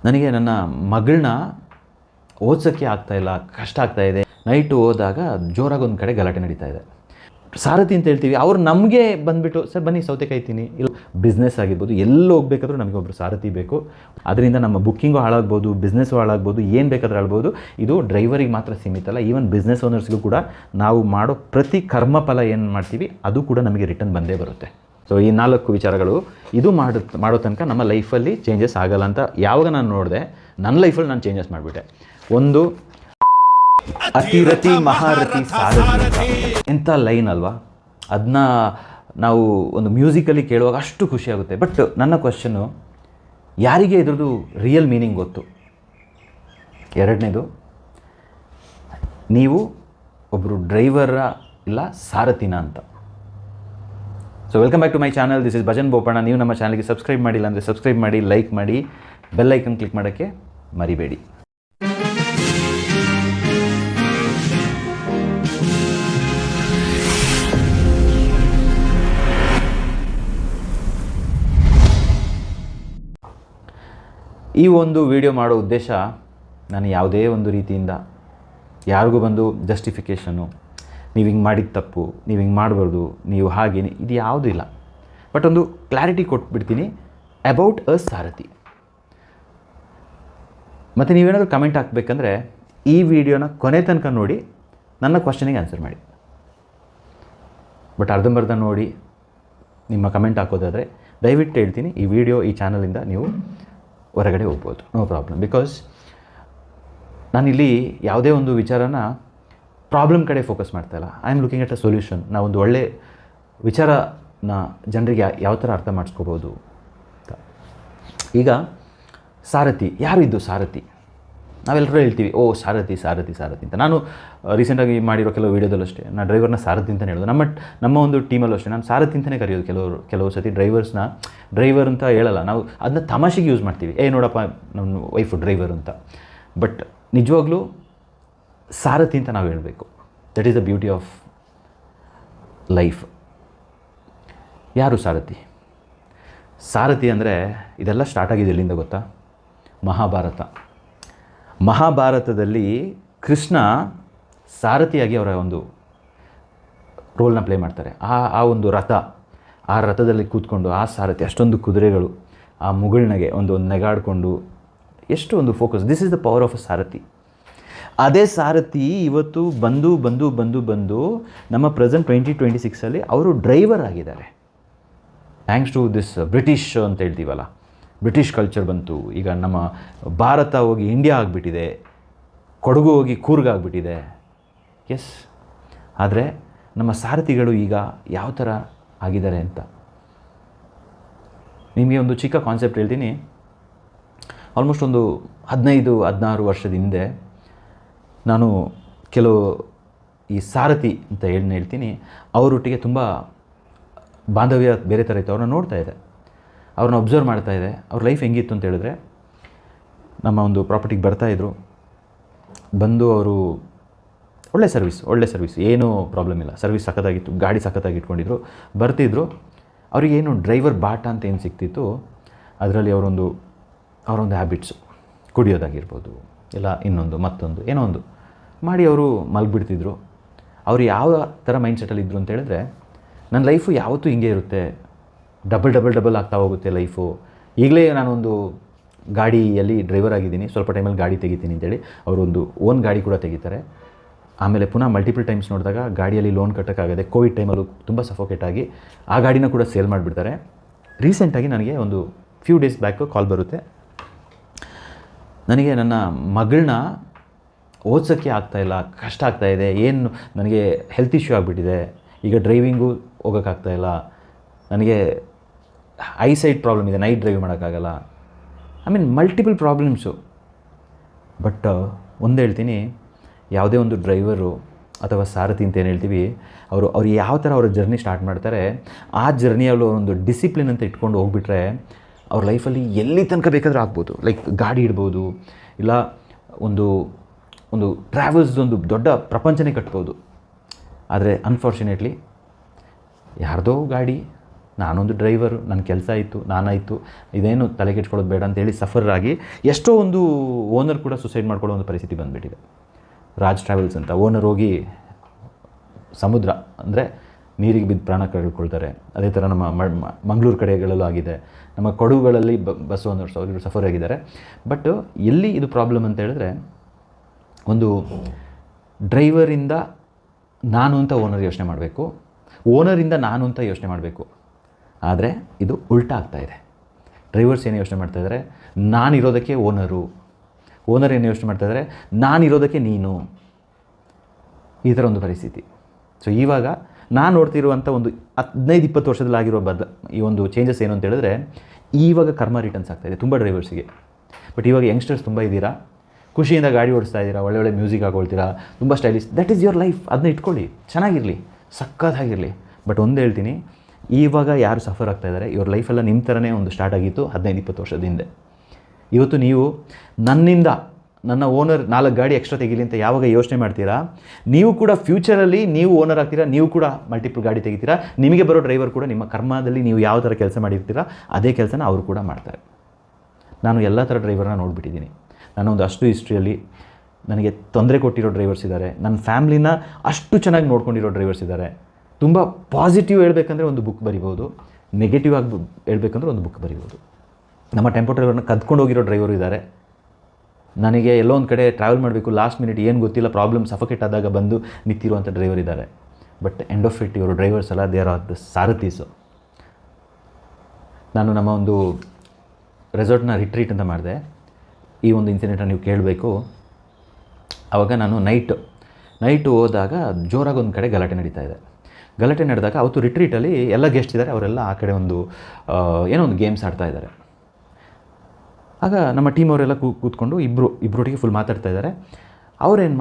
ನನಗೆ ನನ್ನ ಮಗಳನ್ನ ಓದಿಸೋಕ್ಕೆ ಆಗ್ತಾಯಿಲ್ಲ, ಕಷ್ಟ ಆಗ್ತಾಯಿದೆ. ನೈಟು ಹೋದಾಗ ಜೋರಾಗಿ ಒಂದು ಕಡೆ ಗಲಾಟೆ ನಡೀತಾ ಇದೆ. ಸಾರಥಿ ಅಂತ ಹೇಳ್ತೀವಿ, ಅವ್ರು ನಮಗೆ ಬಂದುಬಿಟ್ಟು ಸರ್ ಬನ್ನಿ ಸೌತೆಕಾಯಿ ತಿನ್ನಿ, ಇಲ್ಲ ಬಿಸ್ನೆಸ್ ಆಗಿರ್ಬೋದು, ಎಲ್ಲಿ ಹೋಗ್ಬೇಕಾದ್ರೂ ನಮಗೆ ಒಬ್ಬರು ಸಾರಥಿ ಬೇಕು. ಅದರಿಂದ ನಮ್ಮ ಬುಕ್ಕಿಂಗು ಹಾಳಾಗ್ಬೋದು, ಬಿಸ್ನೆಸ್ಸು ಹಾಳಾಗ್ಬೋದು, ಏನು ಬೇಕಾದರೂ ಆಳ್ಬೋದು. ಇದು ಡ್ರೈವರಿಗೆ ಮಾತ್ರ ಸೀಮಿತ ಅಲ್ಲ, ಈವನ್ ಬಿಸ್ನೆಸ್ ಓನರ್ಸ್ಗೂ ಕೂಡ ನಾವು ಮಾಡೋ ಪ್ರತಿ ಕರ್ಮಫಲ ಏನು ಮಾಡ್ತೀವಿ ಅದು ಕೂಡ ನಮಗೆ ರಿಟರ್ನ್ ಬಂದೇ ಬರುತ್ತೆ. ಸೊ ಈ 4 ವಿಚಾರಗಳು ಇದು ಮಾಡೋ ತನಕ ನಮ್ಮ ಲೈಫಲ್ಲಿ ಚೇಂಜಸ್ ಆಗಲ್ಲ ಅಂತ ಯಾವಾಗ ನಾನು ನೋಡಿದೆ, ನನ್ನ ಲೈಫಲ್ಲಿ ನಾನು ಚೇಂಜಸ್ ಮಾಡಿಬಿಟ್ಟೆ. ಒಂದು ಅತಿರಥಿ ಮಹಾರಥಿ ಸಾರಥಿ ಎಂಥ ಲೈನ್ ಅಲ್ವಾ, ಅದನ್ನ ನಾವು ಒಂದು ಮ್ಯೂಸಿಕಲ್ಲಿ ಕೇಳುವಾಗ ಅಷ್ಟು ಖುಷಿಯಾಗುತ್ತೆ. ಬಟ್ ನನ್ನ ಕ್ವಶನ್ನು, ಯಾರಿಗೆ ಇದ್ರದ್ದು ರಿಯಲ್ ಮೀನಿಂಗ್ ಗೊತ್ತು? ಎರಡನೇದು, ನೀವು ಒಬ್ಬರು ಡ್ರೈವರ ಇಲ್ಲ ಸಾರಥಿನ ಅಂತ. So welcome back to my channel, this is Bhajan Bopanna. ನೀವು ನಮ್ಮ ಚಾನಲ್ಗೆ ಸಬ್ಸ್ಕ್ರೈಬ್ ಮಾಡಿಲ್ಲ ಅಂದರೆ ಸಬ್ಸ್ಕ್ರೈಬ್ ಮಾಡಿ, ಲೈಕ್ ಮಾಡಿ, ಬೆಲ್ ಐಕನ್ ಕ್ಲಿಕ್ ಮಾಡೋಕ್ಕೆ ಮರಿಬೇಡಿ. ಈ ಒಂದು ವಿಡಿಯೋ ಮಾಡೋ ಉದ್ದೇಶ, ನಾನು ಯಾವುದೇ ಒಂದು ರೀತಿಯಿಂದ ಯಾರಿಗೂ ಬಂದು ಜಸ್ಟಿಫಿಕೇಷನು, ನೀವು ಹಿಂಗೆ ಮಾಡಿದ ತಪ್ಪು, ನೀವು ಹಿಂಗೆ ಮಾಡಬಾರ್ದು, ನೀವು ಹಾಗೆ, ಇದು ಯಾವುದೂ ಇಲ್ಲ. ಬಟ್ ಒಂದು ಕ್ಲಾರಿಟಿ ಕೊಟ್ಬಿಡ್ತೀನಿ ಅಬೌಟ್ ಅ ಸಾರಥಿ. ಮತ್ತು ನೀವೇನಾದರೂ ಕಮೆಂಟ್ ಹಾಕಬೇಕಂದ್ರೆ ಈ ವಿಡಿಯೋನ ಕೊನೆ ತನಕ ನೋಡಿ ನನ್ನ ಕ್ವಶನಿಗೆ ಆನ್ಸರ್ ಮಾಡಿ. ಬಟ್ ಅರ್ಧಂಬರ್ಧ ನೋಡಿ ನಿಮ್ಮ ಕಮೆಂಟ್ ಹಾಕೋದಾದರೆ ದಯವಿಟ್ಟು ಹೇಳ್ತೀನಿ, ಈ ವಿಡಿಯೋ ಈ ಚಾನಲಿಂದ ನೀವು ಹೊರಗಡೆ ಹೋಗ್ಬೋದು, ನೋ ಪ್ರಾಬ್ಲಮ್. ಬಿಕಾಸ್ ನಾನಿಲ್ಲಿ ಯಾವುದೇ ಒಂದು ವಿಚಾರನ ಪ್ರಾಬ್ಲಮ್ ಕಡೆ ಫೋಕಸ್ ಮಾಡ್ತಾಯಿಲ್ಲ. I am looking at a solution. ನಾವೊಂದು ಒಳ್ಳೆ ವಿಚಾರನ ಜನರಿಗೆ ಯಾವ ಥರ ಅರ್ಥ ಮಾಡಿಸ್ಕೋಬೋದು ಅಂತ. ಈಗ ಸಾರಥಿ, ಯಾರು ಇದ್ದು ಸಾರಥಿ? ನಾವೆಲ್ಲರೂ ಹೇಳ್ತೀವಿ, ಓ ಸಾರಥಿ ಸಾರಥಿ ಸಾರಥಿ ಅಂತ. ನಾನು ರೀಸೆಂಟಾಗಿ ಮಾಡಿರೋ ಕೆಲವು ವೀಡಿಯೋದಲ್ಲೂ ಅಷ್ಟೇ ನಾನು ಡ್ರೈವರ್ನ ಸಾರಥಿ ಅಂತಲೇ ಹೇಳೋದು. ನಮ್ಮ ಒಂದು ಟೀಮಲ್ಲೂ ಅಷ್ಟೇ ನಾನು ಸಾರಥಿ ಅಂತಲೇ ಕರೆಯೋದು. ಕೆಲವು ಸತಿ ಡ್ರೈವರ್ಸ್ನ ಡ್ರೈವರ್ ಅಂತ ಹೇಳಲ್ಲ, ನಾವು ಅದನ್ನ ತಮಾಷೆಗೆ ಯೂಸ್ ಮಾಡ್ತೀವಿ. ನೋಡಪ್ಪ ನಮ್ಮ ವೈಫು ಡ್ರೈವರ್ ಅಂತ. ಬಟ್ ನಿಜವಾಗ್ಲೂ ಸಾರಥಿ ಅಂತ ನಾವು ಹೇಳಬೇಕು. That is the beauty of life. ಯಾರು ಸಾರಥಿ? ಸಾರಥಿ ಅಂದರೆ ಇದೆಲ್ಲ ಸ್ಟಾರ್ಟ್ ಆಗಿದೆ ಎಲ್ಲಿಂದ ಗೊತ್ತಾ? ಮಹಾಭಾರತದಲ್ಲಿ ಕೃಷ್ಣ ಸಾರಥಿಯಾಗಿ ಅವರ ಒಂದು ರೋಲ್ನ ಪ್ಲೇ ಮಾಡ್ತಾರೆ. ಆ ಒಂದು ಆ ರಥದಲ್ಲಿ ಕೂತ್ಕೊಂಡು ಆ ಸಾರಥಿ, ಅಷ್ಟೊಂದು ಕುದುರೆಗಳು, ಆ ಮುಗುಳ್ನಗೆ ಒಂದು ನೆಗಾಡಿಕೊಂಡು, ಎಷ್ಟು ಒಂದು focus. This is the power of a saarathi. ಅದೇ ಸಾರಥಿ ಇವತ್ತು ಬಂದು ನಮ್ಮ ಪ್ರೆಸೆಂಟ್ 2026 ಅವರು ಡ್ರೈವರ್ ಆಗಿದ್ದಾರೆ. ಥ್ಯಾಂಕ್ಸ್ ಟು ದಿಸ್ ಬ್ರಿಟಿಷ್ ಅಂತ ಹೇಳ್ತೀವಲ್ಲ, ಬ್ರಿಟಿಷ್ ಕಲ್ಚರ್ ಬಂತು. ಈಗ ನಮ್ಮ ಭಾರತ ಹೋಗಿ ಇಂಡಿಯಾ ಆಗಿಬಿಟ್ಟಿದೆ, ಕೊಡಗು ಹೋಗಿ ಕೂರ್ಗ್ ಆಗಿಬಿಟ್ಟಿದೆ. ಎಸ್, ಆದರೆ ನಮ್ಮ ಸಾರಥಿಗಳು ಈಗ ಯಾವ ಥರ ಆಗಿದ್ದಾರೆ ಅಂತ ನಿಮಗೆ ಒಂದು ಚಿಕ್ಕ ಕಾನ್ಸೆಪ್ಟ್ ಹೇಳ್ತೀನಿ. ಆಲ್ಮೋಸ್ಟ್ ಒಂದು 15-16 ವರ್ಷದ ಹಿಂದೆ ನಾನು ಕೆಲವು ಈ ಸಾರಥಿ ಅಂತ ಹೇಳ್ತೀನಿ, ಅವರೊಟ್ಟಿಗೆ ತುಂಬ ಬಾಂಧವ್ಯ ಬೇರೆ ಥರ ಇತ್ತು. ಅವ್ರನ್ನ ನೋಡ್ತಾ ಇದೆ, ಅವ್ರನ್ನ ಒಬ್ಸರ್ವ್ ಮಾಡ್ತಾಯಿದ್ದೆ. ಅವ್ರ ಲೈಫ್ ಹೆಂಗಿತ್ತು ಅಂತ ಹೇಳಿದ್ರೆ, ನಮ್ಮ ಒಂದು ಪ್ರಾಪರ್ಟಿಗೆ ಬರ್ತಾಯಿದ್ರು, ಬಂದು ಅವರು ಒಳ್ಳೆ ಸರ್ವಿಸ್, ಏನೂ ಪ್ರಾಬ್ಲಮ್ ಇಲ್ಲ, ಸರ್ವಿಸ್ ಸಖತ್ತಾಗಿತ್ತು, ಗಾಡಿ ಸಖತ್ತಾಗಿ ಇಟ್ಕೊಂಡಿದ್ರು, ಬರ್ತಿದ್ರು. ಅವರಿಗೇನು ಡ್ರೈವರ್ ಬಾಟ ಅಂತ ಏನು ಸಿಗ್ತಿತ್ತು, ಅದರಲ್ಲಿ ಅವರೊಂದು ಹ್ಯಾಬಿಟ್ಸು, ಕುಡಿಯೋದಾಗಿರ್ಬೋದು, ಇಲ್ಲ ಇನ್ನೊಂದು ಮತ್ತೊಂದು ಏನೋ ಒಂದು ಮಾಡಿ ಅವರು ಮಲಗಿಬಿಡ್ತಿದ್ರು. ಅವರು ಯಾವ ಥರ ಮೈಂಡ್ಸೆಟ್ಟಲ್ಲಿ ಇದ್ದರು ಅಂತ ಹೇಳಿದ್ರೆ, ನನ್ನ ಲೈಫು ಯಾವತ್ತೂ ಹಿಂಗೆ ಇರುತ್ತೆ, ಡಬಲ್ ಆಗ್ತಾ ಹೋಗುತ್ತೆ ಲೈಫು. ಈಗಲೇ ನಾನೊಂದು ಗಾಡಿಯಲ್ಲಿ ಡ್ರೈವರ್ ಆಗಿದ್ದೀನಿ, ಸ್ವಲ್ಪ ಟೈಮಲ್ಲಿ ಗಾಡಿ ತೆಗಿತೀನಿ ಅಂತೇಳಿ ಅವರೊಂದು ಓನ್ ಗಾಡಿ ಕೂಡ ತೆಗಿತಾರೆ. ಆಮೇಲೆ ಪುನಃ ಮಲ್ಟಿಪಲ್ ಟೈಮ್ಸ್ ನೋಡಿದಾಗ ಗಾಡಿಯಲ್ಲಿ ಲೋನ್ ಕಟ್ಟೋಕ್ಕಾಗದೆ ಕೋವಿಡ್ ಟೈಮಲ್ಲೂ ತುಂಬ ಸಫೋಕೇಟ್ ಆಗಿ ಆ ಗಾಡಿನ ಕೂಡ ಸೇಲ್ ಮಾಡಿಬಿಡ್ತಾರೆ. ರೀಸೆಂಟಾಗಿ ನನಗೆ ಒಂದು ಫ್ಯೂ ಡೇಸ್ ಬ್ಯಾಕು ಕಾಲ್ ಬರುತ್ತೆ, ನನಗೆ ನನ್ನ ಮಗಳನ್ನ ಓದಿಸೋಕ್ಕೆ ಆಗ್ತಾಯಿಲ್ಲ, ಕಷ್ಟ ಆಗ್ತಾಯಿದೆ, ಏನು ನನಗೆ ಹೆಲ್ತ್ ಇಶ್ಯೂ ಆಗಿಬಿಟ್ಟಿದೆ, ಈಗ ಡ್ರೈವಿಂಗು ಹೋಗೋಕ್ಕಾಗ್ತಾಯಿಲ್ಲ, ನನಗೆ ಐಸೈಟ್ ಪ್ರಾಬ್ಲಮ್ ಇದೆ, ನೈಟ್ ಡ್ರೈವ್ ಮಾಡೋಕ್ಕಾಗಲ್ಲ. Multiple problems. ಬಟ್ ಒಂದು ಹೇಳ್ತೀನಿ, ಯಾವುದೇ ಒಂದು ಡ್ರೈವರು ಅಥವಾ ಸಾರಥಿ ಅಂತ ಏನು ಹೇಳ್ತೀವಿ, ಅವರು ಯಾವ ಥರ ಅವರ ಜರ್ನಿ ಸ್ಟಾರ್ಟ್ ಮಾಡ್ತಾರೆ, ಆ ಜರ್ನಿಯಲ್ಲಿ ಒಂದು ಡಿಸಿಪ್ಲಿನ್ ಅಂತ ಇಟ್ಕೊಂಡು ಹೋಗ್ಬಿಟ್ರೆ ಅವ್ರ ಲೈಫಲ್ಲಿ ಎಲ್ಲಿ ತನಕ ಬೇಕಾದರೂ ಆಗ್ಬೋದು. ಲೈಕ್ ಗಾಡಿ ಇಡ್ಬೋದು, ಇಲ್ಲ ಒಂದು ಟ್ರಾವೆಲ್ಸ್ ಒಂದು ದೊಡ್ಡ ಪ್ರಪಂಚನೇ ಕಟ್ಬೋದು. ಆದರೆ ಅನ್ಫಾರ್ಚುನೇಟ್ಲಿ ಯಾರ್ದೋ ಗಾಡಿ ನಾನೊಂದು ಡ್ರೈವರು, ನನ್ನ ಕೆಲಸ ಆಯಿತು, ನಾನಾಯಿತು, ಇದೇನು ತಲೆ ಕೆಡ್ಸ್ಕೊಳ್ಳೋದು ಬೇಡ ಅಂತೇಳಿ ಸಫರ್ ಆಗಿ ಎಷ್ಟೋ ಒಂದು ಓನರ್ ಕೂಡ ಸುಸೈಡ್ ಮಾಡ್ಕೊಳ್ಳೋ ಒಂದು ಪರಿಸ್ಥಿತಿ ಬಂದುಬಿಟ್ಟಿದೆ. ರಾಜ್ ಟ್ರಾವೆಲ್ಸ್ ಅಂತ ಓನರ್ ಹೋಗಿ ಸಮುದ್ರ ಅಂದರೆ ನೀರಿಗೆ ಬಿದ್ದು ಪ್ರಾಣ ಕಳ್ಕೊಳ್ತಾರೆ. ಅದೇ ಥರ ನಮ್ಮ ಮಂಗಳೂರು ಕಡೆಗಳಲ್ಲೂ ಆಗಿದೆ, ನಮ್ಮ ಕೊಡಗುಗಳಲ್ಲಿ ಬಸ್ ಓನರ್ಸ್ ಅವರು ಸಫರ್ ಆಗಿದ್ದಾರೆ. ಬಟ್ ಎಲ್ಲಿ ಇದು ಪ್ರಾಬ್ಲಮ್ ಅಂತ ಹೇಳಿದ್ರೆ, ಒಂದು ಡ್ರೈವರಿಂದ ನಾನು ಅಂತ ಓನರ್ ಯೋಚನೆ ಮಾಡಬೇಕು, ಓನರಿಂದ ನಾನು ಅಂತ ಯೋಚನೆ ಮಾಡಬೇಕು. ಆದರೆ ಇದು ಉಲ್ಟಾ ಆಗ್ತಾಯಿದೆ. ಡ್ರೈವರ್ಸ್ ಏನು ಯೋಚನೆ ಮಾಡ್ತಾಯಿದ್ದಾರೆ, ನಾನಿರೋದಕ್ಕೆ ಓನರು, ಓನರ್ ಏನು ಯೋಚನೆ ಮಾಡ್ತಾಯಿದ್ದಾರೆ, ನಾನಿರೋದಕ್ಕೆ ನೀನು. ಈ ಥರ ಒಂದು ಪರಿಸ್ಥಿತಿ. ಸೊ ಇವಾಗ ನಾನು ನೋಡ್ತಿರುವಂಥ ಒಂದು 15-20 ವರ್ಷದಲ್ಲಿ ಆಗಿರೋ ಈ ಒಂದು ಚೇಂಜಸ್ ಏನು ಅಂತ ಹೇಳಿದ್ರೆ, ಇವಾಗ ಕರ್ಮ ರಿಟರ್ನ್ಸ್ ಆಗ್ತಾಯಿದೆ ತುಂಬ ಡ್ರೈವರ್ಸಿಗೆ. ಬಟ್ ಇವಾಗ ಯಂಗ್ಸ್ಟರ್ಸ್ ತುಂಬ ಇದ್ದೀರಾ, ಖುಷಿಯಿಂದ ಗಾಡಿ ಓಡಿಸ್ತಾ ಇದ್ದೀರಾ, ಒಳ್ಳೆ ಮ್ಯೂಸಿಕ್ ಹಾಕೊಳ್ತೀರಾ, ತುಂಬ stylish. That is your life. ಅದನ್ನ ಇಟ್ಕೊಳ್ಳಿ, ಚೆನ್ನಾಗಿರಲಿ, ಸಕ್ಕತ್ತಾಗಿರಲಿ. ಬಟ್ ಒಂದು ಹೇಳ್ತೀನಿ, ಇವಾಗ ಯಾರು ಸಫರ್ ಆಗ್ತಾಯಿದ್ದಾರೆ, ಇವ್ರ ಲೈಫೆಲ್ಲ ನಿಮ್ಮ ಥರನೇ ಒಂದು ಸ್ಟಾರ್ಟ್ ಆಗಿತ್ತು 15-20 ವರ್ಷದ ಹಿಂದೆ. ಇವತ್ತು ನೀವು ನನ್ನ ಓನರ್ 4 ಗಾಡಿ ಎಕ್ಸ್ಟ್ರಾ ತೆಗೀಲಿ ಅಂತ ಯಾವಾಗ ಯೋಚನೆ ಮಾಡ್ತೀರಾ, ನೀವು ಕೂಡ ಫ್ಯೂಚರಲ್ಲಿ ನೀವು ಓನರ್ ಆಗ್ತೀರಾ, ನೀವು ಕೂಡ ಮಲ್ಟಿಪಲ್ ಗಾಡಿ ತೆಗಿತೀರಾ. ನಿಮಗೆ ಬರೋ ಡ್ರೈವರ್ ಕೂಡ ನಿಮ್ಮ ಕರ್ಮದಲ್ಲಿ ನೀವು ಯಾವ ಥರ ಕೆಲಸ ಮಾಡಿರ್ತೀರಾ ಅದೇ ಕೆಲಸನ ಅವರು ಕೂಡ ಮಾಡ್ತಾರೆ. ನಾನು ಎಲ್ಲ ಥರ ಡ್ರೈವರ್ನ ನೋಡಿಬಿಟ್ಟಿದ್ದೀನಿ. ನಾನೊಂದು ಅಷ್ಟು ಹಿಸ್ಟ್ರಿಯಲ್ಲಿ ನನಗೆ ತೊಂದರೆ ಕೊಟ್ಟಿರೋ ಡ್ರೈವರ್ಸ್ ಇದ್ದಾರೆ, ನನ್ನ ಫ್ಯಾಮ್ಲಿನ ಅಷ್ಟು ಚೆನ್ನಾಗಿ ನೋಡ್ಕೊಂಡಿರೋ ಡ್ರೈವರ್ಸ್ ಇದ್ದಾರೆ. ತುಂಬ ಪಾಸಿಟಿವ್ ಹೇಳ್ಬೇಕಂದ್ರೆ ಒಂದು ಬುಕ್ ಬರಿಬೋದು, ನೆಗೆಟಿವ್ ಆಗಿ ಹೇಳ್ಬೇಕಂದ್ರೆ ಒಂದು ಬುಕ್ ಬರಿಬೋದು. ನಮ್ಮ ಟೆಂಪೋ ಡ್ರೈವರ್ನ ಕದ್ಕೊಂಡು ಹೋಗಿರೋ ಡ್ರೈವರು ಇದ್ದಾರೆ. ನನಗೆ ಎಲ್ಲೋ ಒಂದು ಕಡೆ ಟ್ರಾವೆಲ್ ಮಾಡಬೇಕು, ಲಾಸ್ಟ್ ಮಿನಿಟ್ ಏನು ಗೊತ್ತಿಲ್ಲ, ಪ್ರಾಬ್ಲಮ್ ಸಫೋಕೇಟ್ ಆದಾಗ ಬಂದು ನಿಂತಿರುವಂಥ ಡ್ರೈವರ್ ಇದ್ದಾರೆ. ಬಟ್ ಎಂಡ್ ಆಫ್ ಇಟ್ ಇವರು ಡ್ರೈವರ್ಸ್ ಅಲ್ಲ, ದೇ ಆರ್ ದ ಸಾರಥೀಸು. ನಾನು ನಮ್ಮ ಒಂದು ರೆಸಾರ್ಟ್ನ ರಿಟ್ರೀಟ್ ಅಂತ ಮಾಡಿದೆ. ಈ ಒಂದು ಇನ್ಸಿಡೆಂಟನ್ನು ನೀವು ಕೇಳಬೇಕು. ಆವಾಗ ನಾನು ನೈಟು ಹೋದಾಗ ಜೋರಾಗಿ ಒಂದು ಕಡೆ ಗಲಾಟೆ ನಡೀತಾ ಇದೆ. ಗಲಾಟೆ ನಡೆದಾಗ ಅವತ್ತು ರಿಟ್ರೀಟಲ್ಲಿ ಎಲ್ಲ ಗೆಸ್ಟ್ ಇದ್ದಾರೆ, ಅವರೆಲ್ಲ ಆ ಕಡೆ ಏನೋ ಒಂದು ಗೇಮ್ಸ್ ಆಡ್ತಾ ಇದ್ದಾರೆ. ಆಗ ನಮ್ಮ ಟೀಮ್ ಅವರೆಲ್ಲ ಕೂತ್ಕೊಂಡು ಇಬ್ಬರೊಟ್ಟಿಗೆ ಫುಲ್ ಮಾತಾಡ್ತಾ ಇದ್ದಾರೆ. ಅವ್ರೇನು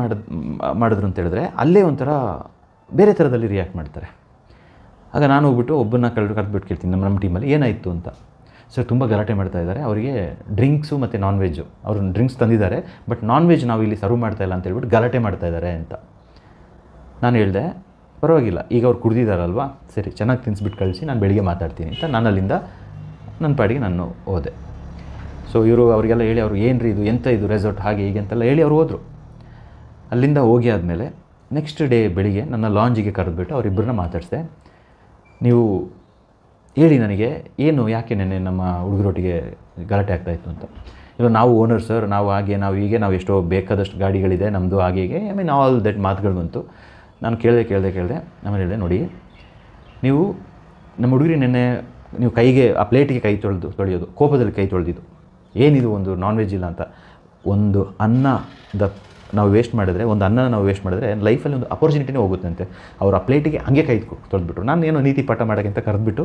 ಮಾಡಿದ್ರು ಅಂತ ಹೇಳಿದ್ರೆ, ಅಲ್ಲೇ ಒಂಥರ ಬೇರೆ ಥರದಲ್ಲಿ ರಿಯಾಕ್ಟ್ ಮಾಡ್ತಾರೆ. ಆಗ ನಾನು ಹೋಗ್ಬಿಟ್ಟು ಒಬ್ಬನ್ನ ಕರೆದ್ಬಿಟ್ಟು ಕೇಳ್ತೀನಿ ನಮ್ಮ ಟೀಮಲ್ಲಿ ಏನಾಯಿತು ಅಂತ. ಸರ್ ತುಂಬ ಗಲಾಟೆ ಮಾಡ್ತಾ ಇದ್ದಾರೆ, ಅವರಿಗೆ ಡ್ರಿಂಕ್ಸು ಮತ್ತು ನಾನ್ ವೆಜ್ಜು, ಅವರು ಡ್ರಿಂಕ್ಸ್ ತಂದಿದ್ದಾರೆ, ಬಟ್ ನಾನ್ ವೆಜ್ ನಾವು ಇಲ್ಲಿ ಸರ್ವ್ ಮಾಡ್ತಾಯಿಲ್ಲ ಅಂತ ಹೇಳ್ಬಿಟ್ಟು ಗಲಾಟೆ ಮಾಡ್ತಾ ಇದ್ದಾರೆ ಅಂತ. ನಾನು ಹೇಳಿದೆ, ಪರವಾಗಿಲ್ಲ, ಈಗ ಅವ್ರು ಕುಡ್ದಿದ್ದಾರಲ್ವಾ, ಸರಿ ಚೆನ್ನಾಗಿ ತಿನ್ನಿಸ್ಬಿಟ್ಟು ಕಳಿಸಿ, ನಾನು ಬೆಳಿಗ್ಗೆ ಮಾತಾಡ್ತೀನಿ ಅಂತ ನಾನು ಅಲ್ಲಿಂದ ನನ್ನ ಪಾಡಿಗೆ ನಾನು ಹೋದೆ. ಸೊ ಇವರು ಅವರಿಗೆಲ್ಲ ಹೇಳಿ, ಅವರು ಏನು ರೀ ಇದು, ಎಂಥ ಇದು ರೆಸಾರ್ಟ್, ಹಾಗೆ ಹೀಗೆ ಅಂತೆಲ್ಲ ಹೇಳಿ ಅವ್ರು ಹೋದರು. ಅಲ್ಲಿಂದ ಹೋಗಿ ಆದಮೇಲೆ ನೆಕ್ಸ್ಟ್ ಡೇ ಬೆಳಿಗ್ಗೆ ನನ್ನ ಲಾಂಜಿಗೆ ಕರೆದ್ಬಿಟ್ಟು ಅವರಿಬ್ಬರನ್ನ ಮಾತಾಡಿಸಿದೆ. ನೀವು ಹೇಳಿ ನನಗೆ ಏನು, ಯಾಕೆ ನೆನ್ನೆ ನಮ್ಮ ಹುಡುಗರೊಟ್ಟಿಗೆ ಗಲಾಟೆ ಆಗ್ತಾಯಿತ್ತು ಅಂತ. ಇಲ್ಲ ನಾವು ಓನರ್ ಸರ್, ನಾವು ಹಾಗೆ ನಾವು ಹೀಗೆ, ನಾವು ಎಷ್ಟೋ ಬೇಕಾದಷ್ಟು ಗಾಡಿಗಳಿದೆ ನಮ್ಮದು, ಹಾಗೆ ಹೀಗೆ ಆಲ್ ದಟ್ ಮಾತುಗಳು ಬಂತು. ನಾನು ಕೇಳಿದೆ. ಆಮೇಲೆ ಹೇಳಿದೆ, ನೋಡಿ ನೀವು ನಮ್ಮ ಹುಡುಗರಿ ನೆನ್ನೆ ನೀವು ಕೈಗೆ ಆ ಪ್ಲೇಟಿಗೆ ಕೈ ತೊಳೆಯೋದು, ಕೋಪದಲ್ಲಿ ಕೈ ತೊಳೆದಿದ್ದು, ಏನಿದು ಒಂದು ನಾನ್ ವೆಜ್ ಇಲ್ಲ ಅಂತ. ಒಂದು ನಾವು ವೇಸ್ಟ್ ಮಾಡಿದ್ರೆ, ಒಂದು ಅನ್ನನ ನಾವು ವೇಸ್ಟ್ ಮಾಡಿದ್ರೆ ಲೈಫಲ್ಲಿ ಒಂದು ಅಪರ್ಚುನಿಟಿನೇ ಹೋಗುತ್ತಂತೆ. ಅವರು ಆ ಪ್ಲೇಟಿಗೆ ಹಂಗೆ ಕೈ ತೊಳೆದ್ಬಿಟ್ರು. ನಾನು ಏನೋ ನೀತಿ ಪಾಠ ಮಾಡೋಕ್ಕಿಂತ ಕರೆದ್ಬಿಟ್ಟು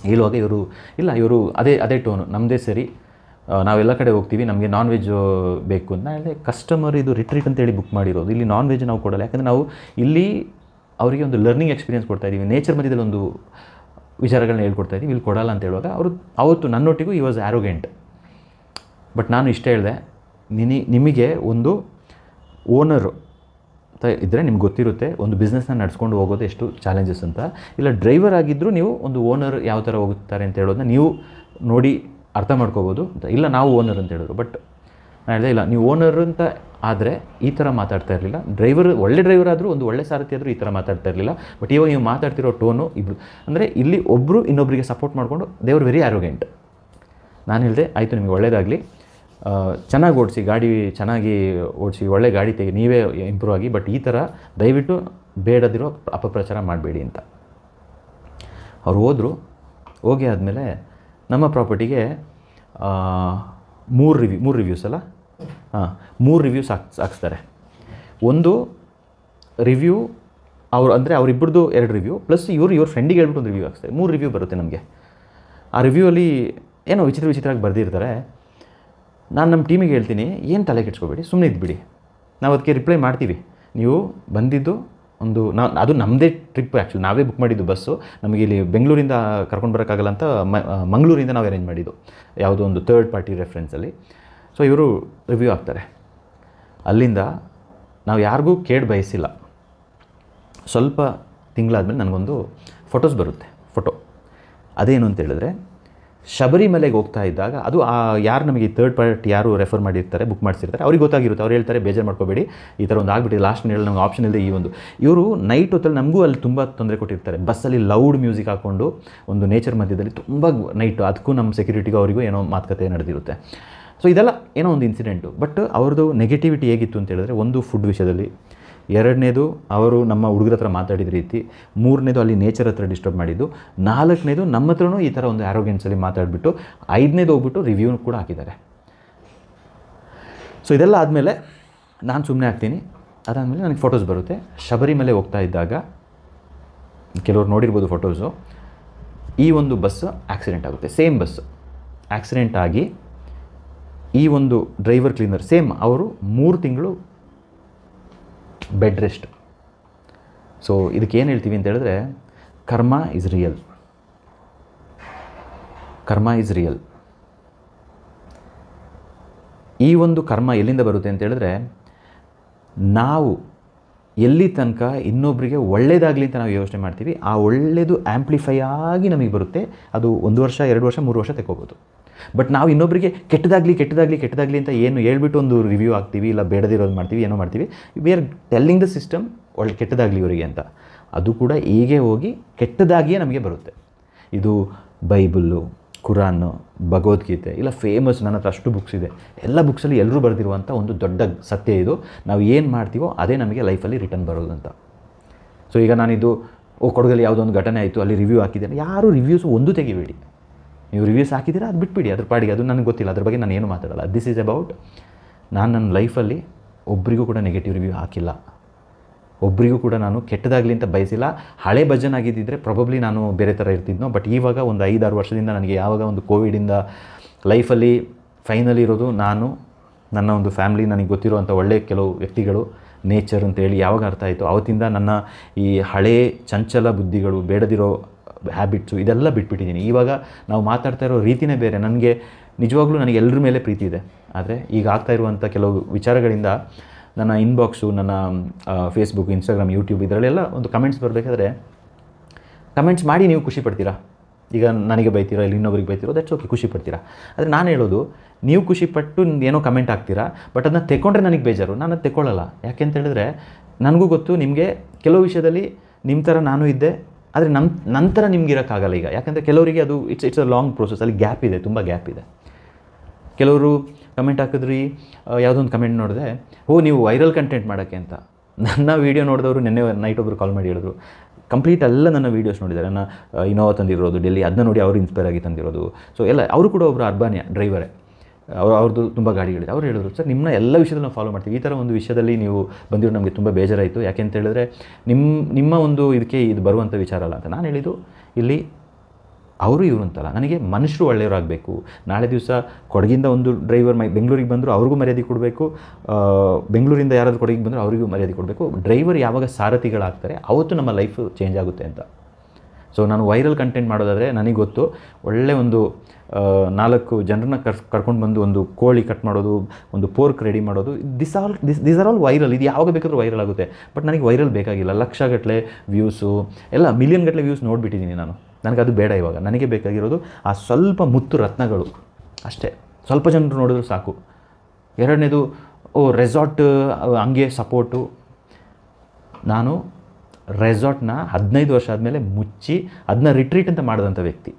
ಹೇಳುವಾಗ ಇವರು ಅದೇ ಟೋನು, ನಮ್ಮದೇ ಸರಿ, ನಾವೆಲ್ಲ ಕಡೆ ಹೋಗ್ತೀವಿ, ನಮಗೆ ನಾನ್ ವೆಜ್ ಬೇಕು ಅಂತ. ನಾನು ಹೇಳಿದೆ, ಕಸ್ಟಮರ್ ಇದು ರಿಟ್ರೀಟ್ ಅಂತೇಳಿ ಬುಕ್ ಮಾಡಿರೋದು, ಇಲ್ಲಿ ನಾನ್ ವೆಜ್ ನಾವು ಕೊಡಲ್ಲ. ಯಾಕಂದರೆ ನಾವು ಇಲ್ಲಿ ಅವರಿಗೆ ಒಂದು ಲರ್ನಿಂಗ್ ಎಕ್ಸ್ಪೀರಿಯನ್ಸ್ ಕೊಡ್ತಾಯಿದ್ದೀವಿ, ನೇಚರ್ ಮಧ್ಯದಲ್ಲಿ ಒಂದು ವಿಚಾರಗಳನ್ನ ಹೇಳ್ಕೊಡ್ತಾ ಇದ್ದೀವಿ, ಇಲ್ಲಿ ಕೊಡಲ್ಲ ಅಂತ ಹೇಳುವಾಗ ಅವರು ಅವತ್ತು ನನ್ನೊಟ್ಟಿಗೂ ಈ ವಾಸ್ ಆ್ಯರೋಗೆಂಟ್. ಬಟ್ ನಾನು ಇಷ್ಟ ಹೇಳಿದೆ, ನಿಮಗೆ ಒಂದು ಓನರು ಇದ್ದರೆ ನಿಮ್ಗೆ ಗೊತ್ತಿರುತ್ತೆ ಒಂದು ಬಿಸ್ನೆಸ್ನ ನಡ್ಸ್ಕೊಂಡು ಹೋಗೋದು ಎಷ್ಟು ಚಾಲೆಂಜಸ್ ಅಂತ. ಇಲ್ಲ ಡ್ರೈವರ್ ಆಗಿದ್ದರೂ ನೀವು ಒಂದು ಓನರ್ ಯಾವ ಥರ ಹೋಗ್ತಾರೆ ಅಂತ ಹೇಳೋದನ್ನ ನೀವು ನೋಡಿ ಅರ್ಥ ಮಾಡ್ಕೋಬೋದು ಅಂತ. ಇಲ್ಲ ನಾವು ಓನರ್ ಅಂತ ಹೇಳಿದ್ರು. ಬಟ್ ನಾನು ಹೇಳಿದೆ, ಇಲ್ಲ ನೀವು ಓನರ್ ಅಂತ ಆದರೆ ಈ ಥರ ಮಾತಾಡ್ತಾ ಇರಲಿಲ್ಲ, ಒಳ್ಳೆ ಡ್ರೈವರ್ ಆದರೂ, ಒಂದು ಒಳ್ಳೆ ಸಾರಥಿ ಆದರೂ ಈ ಥರ ಮಾತಾಡ್ತಾ ಇರಲಿಲ್ಲ. ಬಟ್ ಇವಾಗ ನೀವು ಮಾತಾಡ್ತಿರೋ ಟೋನು ಇಬ್ಬರು ಅಂದರೆ ಇಲ್ಲಿ ಒಬ್ಬರು ಇನ್ನೊಬ್ಬರಿಗೆ ಸಪೋರ್ಟ್ ಮಾಡಿಕೊಂಡು ದೇ ಆರ್ ವೆರಿ ಆ್ಯರೋಗೆಂಟ್. ನಾನು ಹೇಳಿದೆ, ಆಯಿತು ನಿಮಗೆ ಒಳ್ಳೆಯದಾಗಲಿ, ಚೆನ್ನಾಗಿ ಓಡಿಸಿ, ಗಾಡಿ ಚೆನ್ನಾಗಿ ಓಡಿಸಿ, ಒಳ್ಳೆ ಗಾಡಿ ತೆಗಿ, ನೀವೇ ಇಂಪ್ರೂವ್ ಆಗಿ, ಬಟ್ ಈ ಥರ ದಯವಿಟ್ಟು ಬೇಡದಿರೋ ಅಪಪ್ರಚಾರ ಮಾಡಬೇಡಿ ಅಂತ. ಅವ್ರು ಹೋಗಿ ಆದಮೇಲೆ ನಮ್ಮ ಪ್ರಾಪರ್ಟಿಗೆ 3 ರಿವ್ಯೂಸ್ ಅಲ್ಲ, 3 ರಿವ್ಯೂಸ್ ಹಾಕ್ಸ್ತಾರೆ. ಒಂದು ರಿವ್ಯೂ ಅವರಿಬ್ಬರದು 2 ರಿವ್ಯೂ ಪ್ಲಸ್ ಇವ್ರ ಫ್ರೆಂಡಿಗೆ ಹೇಳ್ಬಿಟ್ಟು ಒಂದು ರಿವ್ಯೂ ಹಾಕ್ಸ್ತಾರೆ. 3 ರಿವ್ಯೂ ಬರುತ್ತೆ ನಮಗೆ. ಆ ರಿವ್ಯೂವಲ್ಲಿ ಏನೋ ವಿಚಿತ್ರವಾಗಿ ಬರೆದಿರ್ತಾರೆ. ನಾನು ನಮ್ಮ ಟೀಮಿಗೆ ಹೇಳ್ತೀನಿ, ಏನು ತಲೆ ಕೆಡ್ಸ್ಕೊಬೇಡಿ, ಸುಮ್ಮನೆ ಇದ್ಬಿಡಿ, ನಾವು ಅದಕ್ಕೆ ರಿಪ್ಲೈ ಮಾಡ್ತೀವಿ. ನೀವು ಬಂದಿದ್ದು ಅದು ನಮ್ಮದೇ ಟ್ರಿಪ್, ಆ್ಯಕ್ಚುಲಿ ನಾವೇ ಬುಕ್ ಮಾಡಿದ್ದು ಬಸ್ಸು. ನಮಗೆ ಇಲ್ಲಿ ಬೆಂಗಳೂರಿಂದ ಕರ್ಕೊಂಡು ಬರೋಕ್ಕಾಗಲ್ಲ ಅಂತ ಮಂಗಳೂರಿಂದ ನಾವು ಅರೇಂಜ್ ಮಾಡಿದ್ದು, ಯಾವುದೋ ಒಂದು ಥರ್ಡ್ ಪಾರ್ಟಿ ರೆಫರೆನ್ಸಲ್ಲಿ. ಸೊ ಇವರು ರಿವ್ಯೂ ಹಾಕ್ತಾರೆ. ಅಲ್ಲಿಂದ ನಾವು ಯಾರಿಗೂ ಬಯಸಿಲ್ಲ. ಸ್ವಲ್ಪ ತಿಂಗಳಾದಮೇಲೆ ನನಗೊಂದು ಫೋಟೋಸ್ ಬರುತ್ತೆ. ಅದೇನು ಅಂತ ಹೇಳಿದ್ರೆ, ಶಬರಿಮಲೆಗೆ ಹೋಗ್ತಾ ಇದ್ದಾಗ ಅದು ಯಾರು ನಮಗೆ ಥರ್ಡ್ ಪಾರ್ಟಿ ಯಾರು ರೆಫರ್ ಮಾಡಿರ್ತಾರೆ, ಬುಕ್ ಮಾಡಿಸಿರ್ತಾರೆ, ಅವ್ರಿಗೆ ಗೊತ್ತಾಗಿರುತ್ತೆ. ಅವ್ರು ಹೇಳ್ತಾರೆ ಬೇಜಾರು ಮಾಡ್ಕೋಬೇಡಿ, ಈ ಥರ ಒಂದು ಆಗಿಬಿಟ್ಟಿದೆ, ಲಾಸ್ಟ್ ಹೇಳಿ ನಮ್ಗೆ ಆಪ್ಷನ್ ಇಲ್ಲದೆ ಇವರು ನೈಟ್ ಹೊತ್ತಲ್ಲಿ ನಮಗೂ ಅಲ್ಲಿ ತುಂಬ ತೊಂದರೆ ಕೊಟ್ಟಿರ್ತಾರೆ. ಬಸ್ಸಲ್ಲಿ ಲೌಡ್ ಮ್ಯೂಸಿಕ್ ಹಾಕ್ಕೊಂಡು ಒಂದು ನೇಚರ್ ಮಧ್ಯದಲ್ಲಿ ತುಂಬ ನೈಟು, ಅದಕ್ಕೂ ನಮ್ಮ ಸೆಕ್ಯೂರಿಟಿಗೂ ಅವರಿಗೂ ಏನೋ ಮಾತುಕತೆ ನಡೆದಿರುತ್ತೆ. ಸೊ ಇದೆಲ್ಲ ಏನೋ ಒಂದು ಇನ್ಸಿಡೆಂಟು. ಬಟ್ ಅವ್ರದ್ದು ನೆಗೆಟಿವಿಟಿ ಹೇಗಿತ್ತು ಅಂತ ಹೇಳಿದ್ರೆ, ಒಂದು ಫುಡ್ ವಿಷಯದಲ್ಲಿ, ಎರಡನೇದು ಅವರು ನಮ್ಮ ಹುಡುಗರ ಹತ್ರ ಮಾತಾಡಿದ ರೀತಿ, ಮೂರನೇದು ಅಲ್ಲಿ ನೇಚರ್ ಹತ್ರ ಡಿಸ್ಟರ್ಬ್ ಮಾಡಿದ್ದು, ನಾಲ್ಕನೇದು ನಮ್ಮ ಹತ್ರನೂ ಈ ಥರ ಒಂದು ಆ್ಯರೋಗೆನ್ಸಲ್ಲಿ ಮಾತಾಡಿಬಿಟ್ಟು, ಐದನೇದು ಹೋಗ್ಬಿಟ್ಟು ರಿವ್ಯೂ ಕೂಡ ಹಾಕಿದ್ದಾರೆ. ಸೊ ಇದೆಲ್ಲ ಆದಮೇಲೆ ನಾನು ಸುಮ್ಮನೆ ಆಗ್ತೀನಿ. ಅದಾದಮೇಲೆ ನನಗೆ ಫೋಟೋಸ್ ಬರುತ್ತೆ. ಶಬರಿಮಲೆ ಹೋಗ್ತಾ ಇದ್ದಾಗ ಕೆಲವ್ರು ನೋಡಿರ್ಬೋದು ಫೋಟೋಸು, ಈ ಒಂದು ಬಸ್ ಆಕ್ಸಿಡೆಂಟ್ ಆಗುತ್ತೆ. ಸೇಮ್ ಬಸ್ ಆಕ್ಸಿಡೆಂಟ್ ಆಗಿ ಈ ಒಂದು ಡ್ರೈವರ್ ಕ್ಲೀನರ್ ಸೇಮ್ ಅವರು 3 ತಿಂಗಳು ಬೆಡ್ ರೆಸ್ಟ್. ಸೊ ಇದಕ್ಕೆ ಏನು ಹೇಳ್ತೀವಿ ಅಂತ ಹೇಳಿದ್ರೆ, ಕರ್ಮ ಈಸ್ ರಿಯಲ್. ಕರ್ಮ ಈಸ್ ರಿಯಲ್. ಈ ಒಂದು ಕರ್ಮ ಎಲ್ಲಿಂದ ಬರುತ್ತೆ ಅಂತ ಹೇಳಿದ್ರೆ, ನಾವು ಎಲ್ಲಿ ತನಕ ಇನ್ನೊಬ್ಬರಿಗೆ ಒಳ್ಳೇದಾಗಲಿ ಅಂತ ನಾವು ಯೋಚನೆ ಮಾಡ್ತೀವಿ, ಆ ಒಳ್ಳೆಯದು ಆ್ಯಂಪ್ಲಿಫೈ ಆಗಿ ನಮಗೆ ಬರುತ್ತೆ. ಅದು 1 ವರ್ಷ 2 ವರ್ಷ 3 ವರ್ಷ ತೆಕ್ಕೋಬೋದು. ಬಟ್ ನಾವು ಇನ್ನೊಬ್ಬರಿಗೆ ಕೆಟ್ಟದಾಗಲಿ ಅಂತ ಏನು ಹೇಳ್ಬಿಟ್ಟು ಒಂದು ರಿವ್ಯೂ ಹಾಕ್ತೀವಿ, ಇಲ್ಲ ಬೇಡದಿರೋದು ಮಾಡ್ತೀವಿ, ಏನೋ ಮಾಡ್ತೀವಿ. We are telling the system ಒಳ್ಳೆ ಕೆಟ್ಟದಾಗಲಿ ಇವರಿಗೆ ಅಂತ. ಅದು ಕೂಡ ಹೀಗೆ ಹೋಗಿ ಕೆಟ್ಟದಾಗಿಯೇ ನಮಗೆ ಬರುತ್ತೆ. ಇದು ಬೈಬಲ್ಲು, ಕುರಾನು, ಭಗವದ್ಗೀತೆ, ಇಲ್ಲ ಫೇಮಸ್, ನನ್ನ ಹತ್ರ ಅಷ್ಟು ಬುಕ್ಸ್ ಇದೆ. ಎಲ್ಲ ಬುಕ್ಸಲ್ಲಿ ಎಲ್ಲರೂ ಬರೆದಿರುವಂಥ ಒಂದು ದೊಡ್ಡ ಸತ್ಯ ಇದು. ನಾವು ಏನು ಮಾಡ್ತೀವೋ ಅದೇ ನಮಗೆ ಲೈಫಲ್ಲಿ ರಿಟರ್ನ್ ಬರೋದು ಅಂತ. ಸೊ ಈಗ ನಾನಿದು ಕೊಡಗಲ್ಲಿ ಯಾವುದೋ ಒಂದು ಘಟನೆ ಆಯಿತು, ಅಲ್ಲಿ ರಿವ್ಯೂ ಹಾಕಿದ್ದೇನೆ, ಯಾರು ರಿವ್ಯೂಸು ಒಂದು ತೆಗಿಬೇಡಿ. ನೀವು ರಿವ್ಯೂಸ್ ಹಾಕಿದ್ದೀರಾ, ಅದು ಬಿಟ್ಬಿಡಿ, ಅದ್ರ ಪಾಡಿಗೆ, ಅದು ನನಗೆ ಗೊತ್ತಿಲ್ಲ, ಅದ್ರ ಬಗ್ಗೆ ನಾನು ಏನು ಮಾತಾಡಲ್ಲ. ದಿಸ್ ಈಸ್ ಅಬೌಟ್, ನಾನು ನನ್ನ ಲೈಫಲ್ಲಿ ಒಬ್ಬರಿಗೂ ಕೂಡ ನೆಗೆಟಿವ್ ರಿವ್ಯೂ ಹಾಕಿಲ್ಲ, ಒಬ್ಬರಿಗೂ ಕೂಡ ನಾನು ಕೆಟ್ಟದಾಗಲಿ ಅಂತ ಬಯಸಿಲ್ಲ. ಹಳೆ ಭಜನ್ ಆಗಿದ್ದಿದ್ರೆ ಪ್ರಾಬಬ್ಲಿ ನಾನು ಬೇರೆ ಥರ ಇರ್ತಿದ್ನೋ. ಬಟ್ ಇವಾಗ ಒಂದು 5-6 ವರ್ಷದಿಂದ ನನಗೆ ಯಾವಾಗ ಒಂದು ಕೋವಿಡಿಂದ ಲೈಫಲ್ಲಿ ಫೈನಲಿ ಇರೋದು ನಾನು, ನನ್ನ ಒಂದು ಫ್ಯಾಮ್ಲಿ, ನನಗೆ ಗೊತ್ತಿರುವಂಥ ಒಳ್ಳೆಯ ಕೆಲವು ವ್ಯಕ್ತಿಗಳು, ನೇಚರ್ ಅಂತೇಳಿ ಯಾವಾಗ ಅರ್ಥ ಆಯಿತು, ಆವತ್ತಿಂದ ನನ್ನ ಈ ಹಳೇ ಚಂಚಲ ಬುದ್ಧಿಗಳು, ಬೇಡದಿರೋ ಹ್ಯಾಬಿಟ್ಸು, ಇದೆಲ್ಲ ಬಿಟ್ಬಿಟ್ಟಿದ್ದೀನಿ. ಇವಾಗ ನಾವು ಮಾತಾಡ್ತಾ ಇರೋ ರೀತಿಯೇ ಬೇರೆ. ನನಗೆ ನಿಜವಾಗ್ಲೂ ನನಗೆ ಎಲ್ಲರ ಮೇಲೆ ಪ್ರೀತಿ ಇದೆ. ಆದರೆ ಈಗ ಆಗ್ತಾ ಇರುವಂಥ ಕೆಲವು ವಿಚಾರಗಳಿಂದ ನನ್ನ ಇನ್ಬಾಕ್ಸು, ನನ್ನ ಫೇಸ್ಬುಕ್, ಇನ್ಸ್ಟಾಗ್ರಾಮ್, ಯೂಟ್ಯೂಬ್ ಇದರಲ್ಲೆಲ್ಲ ಒಂದು ಕಮೆಂಟ್ಸ್ ಬರಬೇಕಾದ್ರೆ, ಕಮೆಂಟ್ಸ್ ಮಾಡಿ ನೀವು ಖುಷಿ ಪಡ್ತೀರಾ. ಈಗ ನನಗೆ ಬೈತೀರಾ, ಇಲ್ಲಿ ಇನ್ನೊಬ್ರಿಗೆ ಬೈತೀರೋ, ದಟ್ಸ್ ಓಕೆ, ಖುಷಿ ಪಡ್ತೀರಾ. ಆದರೆ ನಾನು ಹೇಳೋದು, ನೀವು ಖುಷಿಪಟ್ಟು ಏನೋ ಕಮೆಂಟ್ ಹಾಕ್ತೀರಾ, ಬಟ್ ಅದನ್ನ ತೆಕ್ಕೊಂಡ್ರೆ ನನಗೆ ಬೇಜಾರು. ನಾನು ಅದು ತೆಕ್ಕೊಳ್ಳಲ್ಲ. ಯಾಕೆ ಅಂತ ಹೇಳಿದ್ರೆ, ನನಗೂ ಗೊತ್ತು ನಿಮಗೆ ಕೆಲವು ವಿಷಯದಲ್ಲಿ ನಿಮ್ಮ ಥರ ನಾನು ಇದ್ದೆ, ಆದರೆ ನಂತರ ನಿಮ್ಗೆ ಇರೋಕ್ಕಾಗಲ್ಲ ಈಗ. ಯಾಕಂದರೆ ಕೆಲವರಿಗೆ ಅದು ಇಟ್ಸ್ ಅ ಲಾಂಗ್ ಪ್ರೋಸೆಸ್, ಅಲ್ಲಿ ಗ್ಯಾಪ್ ಇದೆ, ತುಂಬ ಗ್ಯಾಪ್ ಇದೆ. ಕೆಲವರು ಕಮೆಂಟ್ ಹಾಕಿದ್ರಿ, ಯಾವುದೋ ಒಂದು ಕಮೆಂಟ್ ನೋಡಿದೆ, ನೀವು ವೈರಲ್ ಕಂಟೆಂಟ್ ಮಾಡೋಕ್ಕೆ ಅಂತ. ನನ್ನ ವೀಡಿಯೋ ನೋಡಿದವರು ನಿನ್ನೆ ನೈಟ್ ಒಬ್ಬರು ಕಾಲ್ ಮಾಡಿ ಹೇಳಿದ್ರು, ಕಂಪ್ಲೀಟ್ ಎಲ್ಲ ನನ್ನ ವೀಡಿಯೋಸ್ ನೋಡಿದ್ದಾರೆ. ನನ್ನ ಇನೋವಾ ತಂದಿರೋದು ಡೆಲ್ಲಿ, ಅದನ್ನ ನೋಡಿ ಅವರು ಇನ್ಸ್ಪೈರ್ ಆಗಿ ತಂದಿರೋದು. ಸೊ ಎಲ್ಲ ಅವರು ಕೂಡ ಒಬ್ಬರು ಅರ್ಬಾನಿಯ ಡ್ರೈವರೇ, ಅವ್ರದ್ದು ತುಂಬ ಗಾಡಿಗಳಿದೆ. ಅವ್ರು ಹೇಳಿದ್ರು, ಸರ್ ನಿಮ್ಮನ್ನ ಎಲ್ಲ ವಿಷಯದಲ್ಲಿ ನಾವು ಫಾಲೋ ಮಾಡ್ತೀವಿ, ಈ ಥರ ಒಂದು ವಿಷಯದಲ್ಲಿ ನೀವು ಬಂದಿರೋ ನಮಗೆ ತುಂಬ ಬೇಜಾರಾಯಿತು. ಯಾಕೆ ಅಂತ ಹೇಳಿದ್ರೆ ನಿಮ್ಮ ಒಂದು ಇದಕ್ಕೆ ಇದು ಬರುವಂಥ ವಿಚಾರ ಅಲ್ಲ ಅಂತ. ನಾನು ಹೇಳಿದ್ದು, ಇಲ್ಲಿ ಅವರು ಇವರು ಅಂತಲ್ಲ, ನನಗೆ ಮನುಷ್ಯರು ಒಳ್ಳೆಯವರಾಗಬೇಕು. ನಾಳೆ ದಿವಸ ಕೊಡಗಿಂದ ಒಂದು ಡ್ರೈವರ್ ಬೆಂಗಳೂರಿಗೆ ಬಂದರೂ ಅವ್ರಿಗೂ ಮರ್ಯಾದೆ ಕೊಡಬೇಕು, ಬೆಂಗಳೂರಿಂದ ಯಾರಾದರೂ ಕೊಡಗಿಗೆ ಬಂದರೂ ಅವರಿಗೂ ಮರ್ಯಾದೆ ಕೊಡಬೇಕು. ಡ್ರೈವರ್ ಯಾವಾಗ ಸಾರಥಿಗಳಾಗ್ತಾರೆ ಅವತ್ತು ನಮ್ಮ ಲೈಫ್ ಚೇಂಜ್ ಆಗುತ್ತೆ ಅಂತ. ಸೊ ನಾನು ವೈರಲ್ ಕಂಟೆಂಟ್ ಮಾಡೋದಾದರೆ ನನಗೆ ಗೊತ್ತು, ಒಳ್ಳೆ ಒಂದು 4 ಜನರನ್ನ ಕರ್ಕೊಂಡು ಬಂದು ಒಂದು ಕೋಳಿ ಕಟ್ ಮಾಡೋದು, ಒಂದು ಪೋರ್ಕ್ ರೆಡಿ ಮಾಡೋದು, ದಿಸ್ ಆರ್ ಆಲ್ ವೈರಲ್. ಇದು ಯಾವಾಗ ಬೇಕಾದರೂ ವೈರಲ್ ಆಗುತ್ತೆ. ಬಟ್ ನನಗೆ ವೈರಲ್ ಬೇಕಾಗಿಲ್ಲ. ಲಕ್ಷಗಟ್ಟಲೆ ವ್ಯೂಸು, ಎಲ್ಲ ಮಿಲಿಯನ್ ಗಟ್ಟಲೆ ವ್ಯೂಸ್ ನೋಡಿಬಿಟ್ಟಿದ್ದೀನಿ ನಾನು. ನನಗೆ ಅದು ಬೇಡ ಇವಾಗ. ನನಗೆ ಬೇಕಾಗಿರೋದು ಆ ಸ್ವಲ್ಪ ಮುತ್ತು ರತ್ನಗಳು ಅಷ್ಟೇ. ಸ್ವಲ್ಪ ಜನರು ನೋಡಿದ್ರು ಸಾಕು. ಎರಡನೇದು, ರೆಸಾರ್ಟ್ ಹಂಗೆ ಸಪೋರ್ಟು. ನಾನು ರೆಸಾರ್ಟ್ನ 15 ವರ್ಷ ಆದಮೇಲೆ ಮುಚ್ಚಿ ಅದನ್ನ ರಿಟ್ರೀಟ್ ಅಂತ ಮಾಡಿದಂಥ ವ್ಯಕ್ತಿ.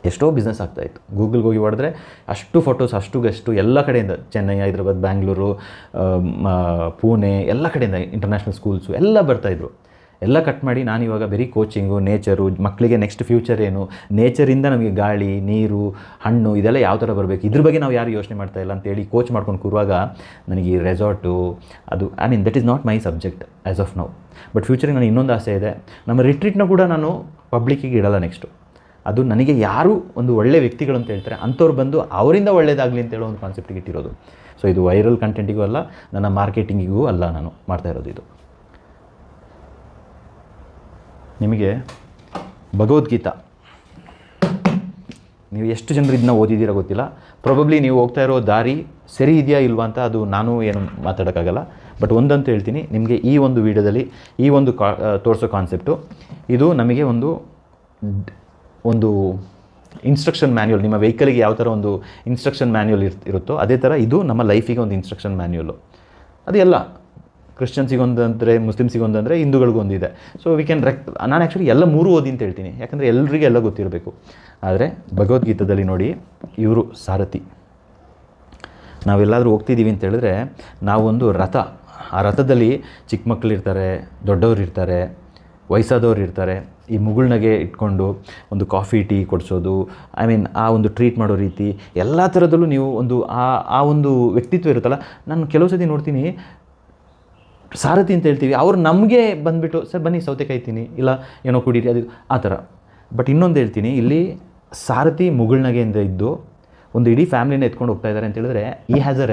ಎಷ್ಟೋ ಬಿಸ್ನೆಸ್ ಆಗ್ತಾಯಿತ್ತು. ಗೂಗಲ್ಗೆ ಹೋಗಿ ಹೊಡೆದ್ರೆ ಅಷ್ಟು ಫೋಟೋಸ್, ಅಷ್ಟು ಗೆಸ್ಟು ಎಲ್ಲ ಕಡೆಯಿಂದ, ಚೆನ್ನೈ, ಹೈದರಾಬಾದ್, ಬ್ಯಾಂಗ್ಳೂರು, ಪುಣೆ, ಎಲ್ಲ ಕಡೆಯಿಂದ ಇಂಟರ್ನ್ಯಾಷನಲ್ ಸ್ಕೂಲ್ಸು ಎಲ್ಲ ಬರ್ತಾಯಿದ್ರು. ಎಲ್ಲ ಕಟ್ ಮಾಡಿ ನಾನಿವಾಗ ಬರೀ ಕೋಚಿಂಗು, ನೇಚರು, ಮಕ್ಕಳಿಗೆ ನೆಕ್ಸ್ಟ್ ಫ್ಯೂಚರ್ ಏನು, ನೇಚರಿಂದ ನಮಗೆ ಗಾಳಿ, ನೀರು, ಹಣ್ಣು ಇದೆಲ್ಲ ಯಾವ ಥರ ಬರಬೇಕು, ಇದ್ರ ಬಗ್ಗೆ ನಾವು ಯಾರು ಯೋಚನೆ ಮಾಡ್ತಾಯಿಲ್ಲ ಅಂತೇಳಿ ಕೋಚ್ ಮಾಡ್ಕೊಂಡು ಕೂರುವಾಗ ನನಗೆ ಈ ರೆಸಾರ್ಟು ಅದು that is not my subject as of now. But ಫ್ಯೂಚರಿಗೆ ನನಗೆ ಇನ್ನೊಂದು ಆಸೆ ಇದೆ. ನಮ್ಮ ರಿಟ್ರೀಟ್ನ ಕೂಡ ನಾನು ಪಬ್ಲಿಕ್ಕಿಗೆ ಇಡಲ್ಲ ನೆಕ್ಸ್ಟು. ಅದು ನನಗೆ ಯಾರು ಒಂದು ಒಳ್ಳೆ ವ್ಯಕ್ತಿಗಳು ಅಂತ ಹೇಳ್ತಾರೆ ಅಂಥವ್ರು ಬಂದು ಅವರಿಂದ ಒಳ್ಳೇದಾಗಲಿ ಅಂತ ಹೇಳೋ ಒಂದು ಕಾನ್ಸೆಪ್ಟಿಗೆ ಇಟ್ಟಿರೋದು. ಸೊ ಇದು ವೈರಲ್ ಕಂಟೆಂಟಿಗೂ ಅಲ್ಲ, ನನ್ನ ಮಾರ್ಕೆಟಿಂಗಿಗೂ ಅಲ್ಲ ನಾನು ಮಾಡ್ತಾ ಇರೋದು. ಇದು ನಿಮಗೆ ಭಗವದ್ಗೀತಾ ನೀವು ಎಷ್ಟು ಜನರು ಇದನ್ನ ಓದಿದ್ದೀರಾ ಗೊತ್ತಿಲ್ಲ. ಪ್ರಾಬಬ್ಲಿ ನೀವು ಹೋಗ್ತಾ ಇರೋ ದಾರಿ ಸರಿ ಇದೆಯಾ ಇಲ್ವಾ ಅಂತ ಅದು ನಾನು ಏನು ಮಾತಾಡೋಕ್ಕಾಗಲ್ಲ. ಬಟ್ ಒಂದಂತೂ ಹೇಳ್ತೀನಿ ನಿಮಗೆ, ಈ ಒಂದು ವಿಡಿಯೋದಲ್ಲಿ ಈ ಒಂದು ತೋರಿಸೋ ಕಾನ್ಸೆಪ್ಟು ಇದು ನಮಗೆ ಒಂದು ಒಂದು ಇನ್ಸ್ಟ್ರಕ್ಷನ್ ಮ್ಯಾನ್ಯುವಲ್, ನಿಮ್ಮ ವೆಹಿಕಲ್ಗೆ ಯಾವ ಥರ ಒಂದು ಇನ್ಸ್ಟ್ರಕ್ಷನ್ ಮ್ಯಾನ್ಯುವಲ್ ಇರುತ್ತೋ ಅದೇ ಥರ ಇದು ನಮ್ಮ ಲೈಫಿಗೆ ಒಂದು ಇನ್ಸ್ಟ್ರಕ್ಷನ್ ಮ್ಯಾನ್ಯುವಲ್ಲು. ಅದು ಎಲ್ಲ ಕ್ರಿಶ್ಚಿಯನ್ಸಿಗೊಂದಂದರೆ, ಮುಸ್ಲಿಮ್ಸಿಗೊಂದಂದರೆ, ಹಿಂದೂಗಳಿಗೊಂದಿದೆ. ಸೊ ವಿ ಕ್ಯಾನ್ ನಾನು ಆ್ಯಕ್ಚುಲಿ ಎಲ್ಲ ಮೂರು ಓದಿ ಅಂತ ಹೇಳ್ತೀನಿ, ಯಾಕಂದರೆ ಎಲ್ರಿಗೂ ಎಲ್ಲ ಗೊತ್ತಿರಬೇಕು. ಆದರೆ ಭಗವದ್ಗೀತಾದಲ್ಲಿ ನೋಡಿ, ಇವರು ಸಾರಥಿ. ನಾವೆಲ್ಲಾದರೂ ಹೋಗ್ತಿದ್ದೀವಿ ಅಂತ ಹೇಳಿದ್ರೆ ನಾವೊಂದು ರಥ, ಆ ರಥದಲ್ಲಿ ಚಿಕ್ಕ ಮಕ್ಕಳಿರ್ತಾರೆ, ದೊಡ್ಡವರು ಇರ್ತಾರೆ, ವಯಸ್ಸಾದವ್ರು ಇರ್ತಾರೆ. ಈ ಮುಗುಳ್ನಗೆ ಇಟ್ಕೊಂಡು ಒಂದು ಕಾಫಿ ಟೀ ಕೊಡಿಸೋದು, ಐ ಮೀನ್ ಆ ಒಂದು ಟ್ರೀಟ್ ಮಾಡೋ ರೀತಿ ಎಲ್ಲ ಥರದಲ್ಲೂ ನೀವು ಒಂದು ಆ ಒಂದು ವ್ಯಕ್ತಿತ್ವ ಇರುತ್ತಲ್ಲ. ನಾನು ಕೆಲವು ಸತಿ ನೋಡ್ತೀನಿ, ಸಾರಥಿ ಅಂತ ಹೇಳ್ತೀವಿ, ಅವ್ರು ನಮಗೆ ಬಂದುಬಿಟ್ಟು ಸರ್ ಬನ್ನಿ ಸೌತೆಕಾಯಿ ತಿನ್ನಿ, ಇಲ್ಲ ಏನೋ ಕುಡೀರಿ, ಅದು ಆ ಥರ. ಬಟ್ ಇನ್ನೊಂದು ಹೇಳ್ತೀನಿ, ಇಲ್ಲಿ ಸಾರಥಿ ಮುಗುಳ್ನಗೆಯಿಂದ ಇದ್ದು ಒಂದು ಇಡೀ ಫ್ಯಾಮಿಲಿನ ಎತ್ಕೊಂಡು ಹೋಗ್ತಾ ಇದ್ದಾರೆ ಅಂತ ಹೇಳಿದ್ರೆ ಈ ಹ್ಯಾಸ್ ಅ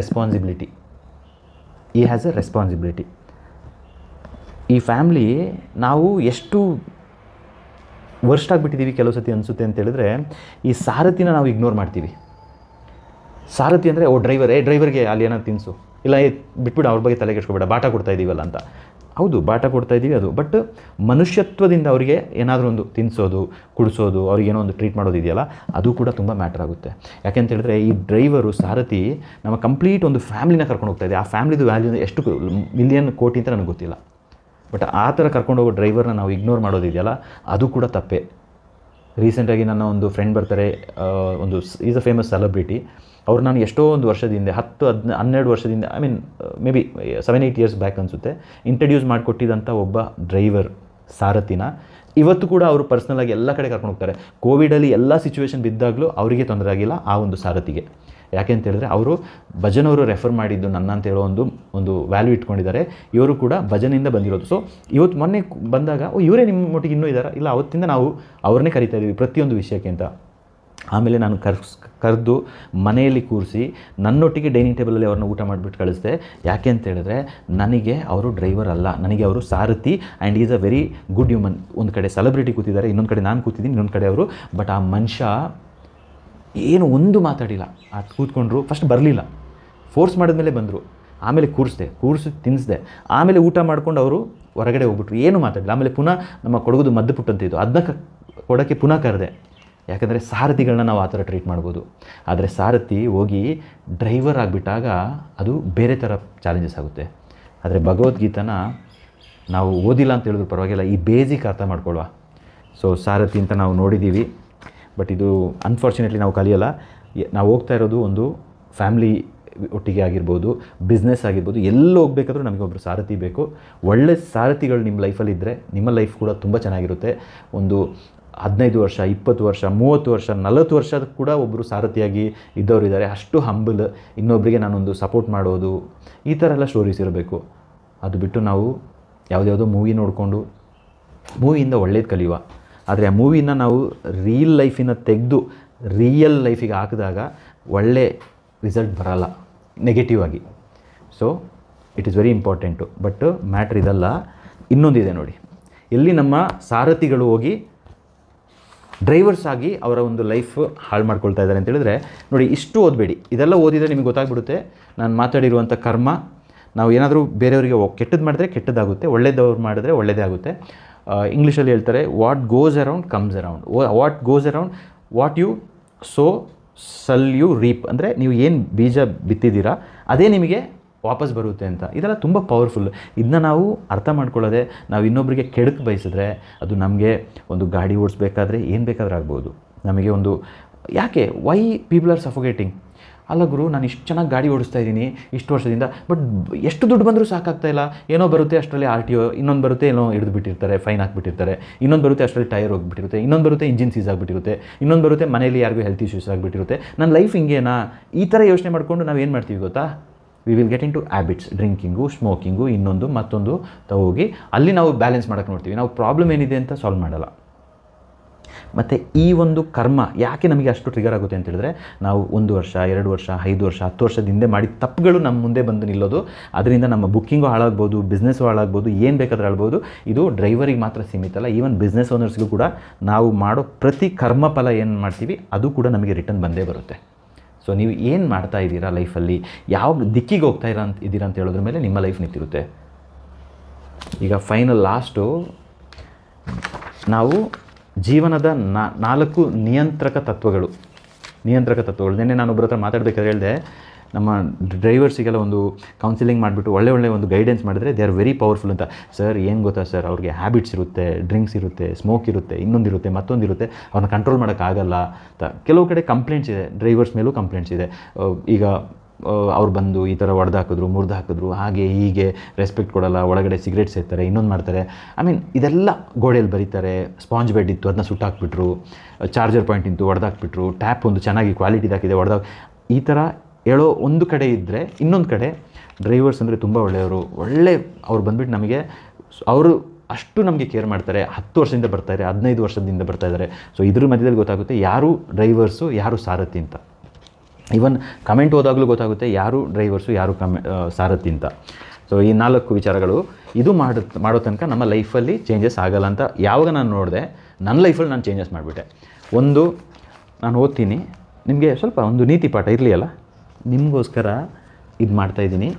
ರೆಸ್ಪಾನ್ಸಿಬಿಲಿಟಿ. ಈ ಫ್ಯಾಮ್ಲಿ ನಾವು ಎಷ್ಟು ವರ್ಸ್ಟ್ ಆಗಿಬಿಟ್ಟಿದ್ದೀವಿ ಕೆಲವು ಸತಿ ಅನಿಸುತ್ತೆ ಅಂತ ಹೇಳಿದ್ರೆ, ಈ ಸಾರಥಿನ ನಾವು ಇಗ್ನೋರ್ ಮಾಡ್ತೀವಿ. ಸಾರಥಿ ಅಂದರೆ ಡ್ರೈವರ್ಗೆ ಅಲ್ಲಿ ಏನಾದ್ರು ತಿನ್ನಿಸು, ಇಲ್ಲ ಬಿಟ್ಬಿಡು, ಅವ್ರ ಬಗ್ಗೆ ತಲೆ ಕೆಡ್ಸ್ಕೊಬೇಡ, ಬಾಟ ಕೊಡ್ತಾ ಇದ್ದೀವಲ್ಲ ಅಂತ. ಹೌದು, ಬಾಟ ಕೊಡ್ತಾ ಇದ್ದೀವಿ ಅದು, ಬಟ್ ಮನುಷ್ಯತ್ವದಿಂದ ಅವರಿಗೆ ಏನಾದರೂ ಒಂದು ತಿನ್ನಿಸೋದು, ಕುಡಿಸೋದು, ಅವ್ರಿಗೇನೋ ಒಂದು ಟ್ರೀಟ್ ಮಾಡೋದಿದೆಯಲ್ಲ, ಅದು ಕೂಡ ತುಂಬ ಮ್ಯಾಟ್ರ್ ಆಗುತ್ತೆ. ಯಾಕೆಂತ ಹೇಳಿದ್ರೆ ಈ ಡ್ರೈವರು, ಸಾರಥಿ ನಮ್ಮ ಕಂಪ್ಲೀಟ್ ಒಂದು ಫ್ಯಾಮ್ಲಿನ ಕರ್ಕೊಂಡು ಹೋಗ್ತಾ ಇದೆ. ಆ ಫ್ಯಾಮ್ಲಿದು ವ್ಯಾಲ್ಯೂ ಎಷ್ಟು ಮಿಲಿಯನ್ ಕೋಟಿ ಅಂತ ನನಗೆ ಗೊತ್ತಿಲ್ಲ, ಬಟ್ ಆ ಥರ ಕರ್ಕೊಂಡು ಹೋಗೋ ಡ್ರೈವರ್ನ ನಾವು ಇಗ್ನೋರ್ ಮಾಡೋದಿದೆಯಲ್ಲ, ಅದು ಕೂಡ ತಪ್ಪೇ. ರೀಸೆಂಟಾಗಿ ನನ್ನ ಒಂದು ಫ್ರೆಂಡ್ ಬರ್ತಾರೆ, ಒಂದು ಈಸ್ ಅ ಫೇಮಸ್ ಸೆಲೆಬ್ರಿಟಿ. ಅವ್ರು ನಾನು ಎಷ್ಟೋ ಒಂದು ವರ್ಷದಿಂದ 10-12 ವರ್ಷದಿಂದ, I mean may be 7-8 years back ಅನಿಸುತ್ತೆ, ಇಂಟ್ರಡ್ಯೂಸ್ ಮಾಡಿಕೊಟ್ಟಿದ್ದಂಥ ಒಬ್ಬ ಡ್ರೈವರ್, ಸಾರಥಿನ ಇವತ್ತು ಕೂಡ ಅವರು ಪರ್ಸ್ನಲಾಗಿ ಎಲ್ಲ ಕಡೆ ಕರ್ಕೊಂಡು ಹೋಗ್ತಾರೆ. ಕೋವಿಡಲ್ಲಿ ಎಲ್ಲ ಸಿಚುವೇಶನ್ ಬಿದ್ದಾಗಲೂ ಅವರಿಗೆ ತೊಂದರೆ ಆಗಿಲ್ಲ ಆ ಒಂದು ಸಾರಥಿಗೆ. ಯಾಕೆ ಅಂತ ಹೇಳಿದ್ರೆ ಅವರು ಭಜನವರು ರೆಫರ್ ಮಾಡಿದ್ದು ನನ್ನ ಅಂತ ಹೇಳೋ ಒಂದು ವ್ಯಾಲ್ಯೂ ಇಟ್ಕೊಂಡಿದ್ದಾರೆ. ಇವರು ಕೂಡ ಭಜನೆಯಿಂದ ಬಂದಿರೋದು. ಸೊ ಇವತ್ತು ಮೊನ್ನೆ ಬಂದಾಗ ಇವರೇ ನಿಮ್ಮ ಮಟ್ಟಿಗೆ ಇನ್ನೂ ಇದ್ದಾರೆ, ಇಲ್ಲ ಅವತ್ತಿಂದ ನಾವು ಅವ್ರನ್ನೇ ಕರಿತಾ ಇದ್ದೀವಿ ಪ್ರತಿಯೊಂದು ವಿಷಯಕ್ಕೆ ಅಂತ. ಆಮೇಲೆ ನಾನು ಕರೆದು ಮನೆಯಲ್ಲಿ ಕೂರಿಸಿ ನನ್ನೊಟ್ಟಿಗೆ ಡೈನಿಂಗ್ ಟೇಬಲಲ್ಲಿ ಅವ್ರನ್ನ ಊಟ ಮಾಡಿಬಿಟ್ಟು ಕಳಿಸ್ದೆ. ಯಾಕೆ ಅಂತ ಹೇಳಿದ್ರೆ ನನಗೆ ಅವರು ಡ್ರೈವರ್ ಅಲ್ಲ, ನನಗೆ ಅವರು ಸಾರಥಿ, and is a very good human. ಒಂದು ಕಡೆ ಸೆಲೆಬ್ರಿಟಿ ಕೂತಿದ್ದಾರೆ, ಇನ್ನೊಂದು ಕಡೆ ನಾನು ಕೂತಿದ್ದೀನಿ, ಇನ್ನೊಂದು ಕಡೆ ಅವರು. ಬಟ್ ಆ ಮನುಷ್ಯ ಏನು ಒಂದು ಮಾತಾಡಿಲ್ಲ. ಅದು ಕೂತ್ಕೊಂಡ್ರು, ಫಸ್ಟ್ ಬರಲಿಲ್ಲ, ಫೋರ್ಸ್ ಮಾಡಿದ್ಮೇಲೆ ಬಂದರು, ಆಮೇಲೆ ಕೂರಿಸಿ ತಿನ್ನಿಸ್ದೆ, ಆಮೇಲೆ ಊಟ ಮಾಡ್ಕೊಂಡು ಅವರು ಹೊರಗಡೆ ಹೋಗ್ಬಿಟ್ರು, ಏನೂ ಮಾತಾಡಿಲ್ಲ. ಆಮೇಲೆ ಪುನಃ ನಮ್ಮ ಕೊಡಗೋದು ಮದ್ದು ಪುಟ್ಟಂತಿದ್ದು, ಅದನ್ನ ಕೊಡೋಕ್ಕೆ ಪುನಃ ಕರೆದೆ. ಯಾಕಂದರೆ ಸಾರಥಿಗಳನ್ನ ನಾವು ಆ ಥರ ಟ್ರೀಟ್ ಮಾಡ್ಬೋದು, ಆದರೆ ಸಾರಥಿ ಹೋಗಿ ಡ್ರೈವರ್ ಆಗಿಬಿಟ್ಟಾಗ ಅದು ಬೇರೆ ಥರ ಚಾಲೆಂಜಸ್ ಆಗುತ್ತೆ. ಆದರೆ ಭಗವದ್ಗೀತಾನ ನಾವು ಓದಿಲ್ಲ ಅಂತ ಹೇಳಿದ್ರು ಪರವಾಗಿಲ್ಲ, ಈ ಬೇಸಿಕ್ ಅರ್ಥ ಮಾಡ್ಕೊಳ್ಳುವ. ಸೊ ಸಾರಥಿ ಅಂತ ನಾವು ನೋಡಿದ್ದೀವಿ, ಬಟ್ ಇದು ಅನ್ಫಾರ್ಚುನೇಟ್ಲಿ ನಾವು ಕಲಿಯಲ್ಲ. ನಾವು ಹೋಗ್ತಾ ಇರೋದು ಒಂದು ಫ್ಯಾಮ್ಲಿ ಒಟ್ಟಿಗೆ ಆಗಿರ್ಬೋದು, ಬಿಸ್ನೆಸ್ ಆಗಿರ್ಬೋದು, ಎಲ್ಲೋ ಹೋಗ್ಬೇಕಾದ್ರೂ ನಮಗೊಬ್ಬರು ಸಾರಥಿ ಬೇಕು. ಒಳ್ಳೆ ಸಾರಥಿಗಳು ನಿಮ್ಮ ಲೈಫಲ್ಲಿದ್ದರೆ ನಿಮ್ಮ ಲೈಫ್ ಕೂಡ ತುಂಬ ಚೆನ್ನಾಗಿರುತ್ತೆ. ಒಂದು 15 ವರ್ಷ, 20 ವರ್ಷ, 30 ವರ್ಷ, 40 ವರ್ಷದ ಕೂಡ ಒಬ್ಬರು ಸಾರಥಿಯಾಗಿ ಇದ್ದವರಿದ್ದಾರೆ. ಅಷ್ಟು ಹಂಬಲ್, ಇನ್ನೊಬ್ಬರಿಗೆ ನಾನೊಂದು ಸಪೋರ್ಟ್ ಮಾಡೋದು, ಈ ಥರ ಎಲ್ಲ ಸ್ಟೋರೀಸ್ ಇರಬೇಕು. ಅದು ಬಿಟ್ಟು ನಾವು ಯಾವುದ್ಯಾವುದೋ ಮೂವಿ ನೋಡಿಕೊಂಡು ಮೂವಿಯಿಂದ ಒಳ್ಳೇದು ಕಲಿಯುವ. ಆದರೆ ಆ ಮೂವಿನ ನಾವು ರಿಯಲ್ ಲೈಫಿನ ತೆಗೆದು ರಿಯಲ್ ಲೈಫಿಗೆ ಹಾಕಿದಾಗ ಒಳ್ಳೆ ರಿಸಲ್ಟ್ ಬರೋಲ್ಲ, ನೆಗೆಟಿವ್ ಆಗಿ. So it is very important. But matter ಇದಲ್ಲ, ಇನ್ನೊಂದಿದೆ ನೋಡಿ, ಎಲ್ಲಿ ನಮ್ಮ ಸಾರಥಿಗಳು ಹೋಗಿ ಡ್ರೈವರ್ಸ್ ಆಗಿ ಅವರ ಒಂದು ಲೈಫ್ ಹಾಳು ಮಾಡ್ಕೊಳ್ತಾ ಇದ್ದಾರೆ ಅಂತ ಹೇಳಿದ್ರೆ ನೋಡಿ, ಇಷ್ಟು ಓದಬೇಡಿ. ಇದೆಲ್ಲ ಓದಿದರೆ ನಿಮಗೆ ಗೊತ್ತಾಗ್ಬಿಡುತ್ತೆ ನಾನು ಮಾತಾಡಿರುವಂಥ ಕರ್ಮ. ನಾವು ಏನಾದರೂ ಬೇರೆಯವರಿಗೆ ಕೆಟ್ಟದ್ದು ಮಾಡಿದ್ರೆ ಕೆಟ್ಟದ್ದಾಗುತ್ತೆ, ಒಳ್ಳೇದವ್ರು ಮಾಡಿದ್ರೆ ಒಳ್ಳೆಯದೇ ಆಗುತ್ತೆ. ಇಂಗ್ಲೀಷಲ್ಲಿ ಹೇಳ್ತಾರೆ, what goes around comes around. What goes around, what you sow shall you reap. ಅಂದರೆ ನೀವು ಏನು ಬೀಜ ಬಿತ್ತಿದ್ದೀರಾ ಅದೇ ನಿಮಗೆ ವಾಪಸ್ ಬರುತ್ತೆ ಅಂತ. ಇದೆಲ್ಲ ತುಂಬ ಪವರ್ಫುಲ್. ಇದನ್ನ ನಾವು ಅರ್ಥ ಮಾಡ್ಕೊಳ್ಳೋದೆ. ನಾವು ಇನ್ನೊಬ್ಬರಿಗೆ ಕೆಡಕ್ಕೆ ಬಯಸಿದ್ರೆ ಅದು ನಮಗೆ ಒಂದು ಗಾಡಿ ಓಡಿಸ್ಬೇಕಾದ್ರೆ ಏನು ಬೇಕಾದ್ರೂ ಆಗ್ಬೋದು. ನಮಗೆ ಒಂದು ಯಾಕೆ ವೈ ಪೀಪಲ್ ಆರ್ ಸಫೋಗೇಟಿಂಗ್. ಅಲ್ಲ ಗುರು, ನಾನು ಇಷ್ಟು ಚೆನ್ನಾಗಿ ಗಾಡಿ ಓಡಿಸ್ತಾ ಇದ್ದೀನಿ ಇಷ್ಟು ವರ್ಷದಿಂದ, ಬಟ್ ಎಷ್ಟು ದುಡ್ಡು ಬಂದರೂ ಸಾಕಾಗ್ತಾಯಿಲ್ಲ. ಏನೋ ಬರುತ್ತೆ ಅಷ್ಟರಲ್ಲಿ RTO, ಇನ್ನೊಂದು ಬರುತ್ತೆ ಏನೋ ಹಿಡಿದು ಬಿಟ್ಟಿರ್ತಾರೆ, ಫೈನ್ ಹಾಕ್ಬಿಟ್ಟಿರ್ತಾರೆ, ಇನ್ನೊಂದು ಬರುತ್ತೆ ಅಷ್ಟರಲ್ಲಿ ಟೈರ್ ಹೋಗಿಬಿಟ್ಟಿರುತ್ತೆ, ಇನ್ನೊಂದು ಬರುತ್ತೆ ಇಂಜಿನ್ ಸೀಸ್ ಆಗಿಬಿಟ್ಟಿರುತ್ತೆ, ಇನ್ನೊಂದು ಬರುತ್ತೆ ಮನೇಲಿ ಯಾರಿಗೂ ಹೆಲ್ತ್ ಇಶ್ಯೂಸ್ ಆಗಿಬಿಟ್ಟಿರುತ್ತೆ. ನನ್ನ ಲೈಫ್ ಹಿಂಗೇನಾ, ಈ ಥರ ಯೋಚನೆ ಮಾಡಿಕೊಂಡು ನಾವು ಏನು ಮಾಡ್ತೀವಿ ಗೊತ್ತಾ, we will get into habits, drinking, smoking, ಇನ್ನೊಂದು ಮತ್ತೊಂದು ಹೋಗಿ ಅಲ್ಲಿ ನಾವು ಬ್ಯಾಲೆನ್ಸ್ ಮಾಡೋಕ್ಕೆ ನೋಡ್ತೀವಿ. ನಾವು ಪ್ರಾಬ್ಲಮ್ ಏನಿದೆ ಅಂತ ಸಾಲ್ವ್ ಮಾಡಲ್ಲ. ಮತ್ತು ಈ ಒಂದು ಕರ್ಮ ಯಾಕೆ ನಮಗೆ ಅಷ್ಟು ಟ್ರಿಗರ್ ಆಗುತ್ತೆ ಅಂತ ಹೇಳಿದ್ರೆ, ನಾವು 1 ವರ್ಷ, 2 ವರ್ಷ, 5 ವರ್ಷ, 10 ವರ್ಷದ ಹಿಂದೆ ಮಾಡಿದ ತಪ್ಪುಗಳು ನಮ್ಮ ಮುಂದೆ ಬಂದು ನಿಲ್ಲೋದು. ಅದರಿಂದ ನಮ್ಮ ಬುಕ್ಕಿಂಗು ಹಾಳಾಗ್ಬೋದು, ಬಿಸ್ನೆಸ್ಸು ಹಾಳಾಗ್ಬೋದು, ಏನು ಬೇಕಾದ್ರೆ ಹಾಳ್ಬೋದು. ಇದು ಡ್ರೈವರಿಗೆ ಮಾತ್ರ ಸೀಮಿತ ಅಲ್ಲ, ಈವನ್ ಬಿಸ್ನೆಸ್ ಓನರ್ಸ್ಗೂ ಕೂಡ ನಾವು ಮಾಡೋ ಪ್ರತಿ ಕರ್ಮ ಫಲ ಏನು ಮಾಡ್ತೀವಿ ಅದು ಕೂಡ ನಮಗೆ ರಿಟರ್ನ್ ಬಂದೇ ಬರುತ್ತೆ. ಸೊ ನೀವು ಏನು ಮಾಡ್ತಾ ಇದ್ದೀರಾ ಲೈಫಲ್ಲಿ, ಯಾವ ದಿಕ್ಕಿಗೆ ಹೋಗ್ತಾ ಇದ್ದೀರಾ ಅಂತ ಹೇಳೋದ್ರ ಮೇಲೆ ನಿಮ್ಮ ಲೈಫ್ ನಿಂತಿರುತ್ತೆ. ಈಗ ಫೈನಲ್ ಲಾಸ್ಟು ನಾವು ಜೀವನದ 4 ನಿಯಂತ್ರಕ ತತ್ವಗಳು. ನಿನ್ನೆ ನಾನು ಒಬ್ಬರ ಹತ್ರ ಮಾತಾಡಬೇಕಾದ್ರೆ ಹೇಳಿದೆ, ನಮ್ಮ ಡ್ರೈವರ್ಸಿಗೆಲ್ಲ ಒಂದು ಕೌನ್ಸಿಲಿಂಗ್ ಮಾಡಿಬಿಟ್ಟು ಒಳ್ಳೆ ಒಂದು ಗೈಡೆನ್ಸ್ ಮಾಡಿದ್ರೆ ದೇ ಆರ್ ವೆರಿ ಪವರ್ಫುಲ್ ಅಂತ. ಸರ್ ಏನು ಗೊತ್ತಾ ಸರ್, ಅವ್ರಿಗೆ ಹ್ಯಾಬಿಟ್ಸ್ ಇರುತ್ತೆ, ಡ್ರಿಂಕ್ಸ್ ಇರುತ್ತೆ, ಸ್ಮೋಕ್ ಇರುತ್ತೆ, ಇನ್ನೊಂದಿರುತ್ತೆ, ಮತ್ತೊಂದಿರುತ್ತೆ, ಅವ್ರನ್ನ ಕಂಟ್ರೋಲ್ ಮಾಡೋಕ್ಕಾಗಲ್ಲ ಅಂತ. ಕೆಲವು ಕಡೆ ಕಂಪ್ಲೇಂಟ್ಸ್ ಇದೆ, ಡ್ರೈವರ್ಸ್ ಮೇಲೂ ಕಂಪ್ಲೇಂಟ್ಸ್ ಇದೆ. ಈಗ ಅವ್ರು ಬಂದು ಈ ಥರ ಹೊಡೆದು ಹಾಕಿದ್ರು, ಹಾಗೆ ಹೀಗೆ ರೆಸ್ಪೆಕ್ಟ್ ಕೊಡಲ್ಲ, ಒಳಗಡೆ ಸಿಗರೇಟ್ ಸೇರ್ತಾರೆ, ಇನ್ನೊಂದು ಮಾಡ್ತಾರೆ. ಇದೆಲ್ಲ ಗೋಡೆಯಲ್ಲಿ ಬರೀತಾರೆ. ಸ್ಪಾಂಜ್ ಬೆಡ್ ಇತ್ತು, ಅದನ್ನ ಸುಟ್ಟಾಕ್ಬಿಟ್ರು, ಚಾರ್ಜರ್ ಪಾಯಿಂಟ್ ಇತ್ತು, ಹೊಡೆದಾಕ್ಬಿಟ್ರು, ಟ್ಯಾಪ್ ಒಂದು ಚೆನ್ನಾಗಿ ಕ್ವಾಲಿಟಿದಾಕಿದೆ, ಈ ಥರ ಹೇಳೋ ಒಂದು ಕಡೆ ಇದ್ದರೆ, ಇನ್ನೊಂದು ಕಡೆ ಡ್ರೈವರ್ಸ್ ಅಂದರೆ ತುಂಬ ಒಳ್ಳೆಯವರು, ಅವ್ರು ಬಂದುಬಿಟ್ಟು ನಮಗೆ ಅವರು ಅಷ್ಟು ನಮಗೆ ಕೇರ್ ಮಾಡ್ತಾರೆ. 10 ವರ್ಷದಿಂದ ಬರ್ತಾಯಿದ್ದಾರೆ, 15 ವರ್ಷದಿಂದ ಬರ್ತಾಯಿದ್ದಾರೆ. ಸೊ ಇದ್ರ ಮಧ್ಯದಲ್ಲಿ ಗೊತ್ತಾಗುತ್ತೆ ಯಾರು ಡ್ರೈವರ್ಸು, ಯಾರು ಸಾರಥಿ ಅಂತ. ಈವನ್ ಕಮೆಂಟ್ ಓದಾಗಲೂ ಗೊತ್ತಾಗುತ್ತೆ ಯಾರು ಡ್ರೈವರ್ಸು, ಯಾರು ಸಾರಥಿ ಅಂತ. ಸೊ ಈ 4 ವಿಚಾರಗಳು ಇದು ಮಾಡೋ ತನಕ ನಮ್ಮ ಲೈಫಲ್ಲಿ ಚೇಂಜಸ್ ಆಗಲ್ಲ ಅಂತ ಯಾವಾಗ ನಾನು ನೋಡಿದೆ, ನನ್ನ ಲೈಫಲ್ಲಿ ನಾನು ಚೇಂಜಸ್ ಮಾಡಿಬಿಟ್ಟೆ. ಒಂದು, ನಾನು ಓದ್ತೀನಿ, ನಿಮಗೆ ಸ್ವಲ್ಪ ಒಂದು ನೀತಿ ಪಾಠ ಇರಲಿ ಅಲ್ಲ, ನಿಮಗೋಸ್ಕರ ಇದು ಮಾಡ್ತಾಯಿದ್ದೀನಿ.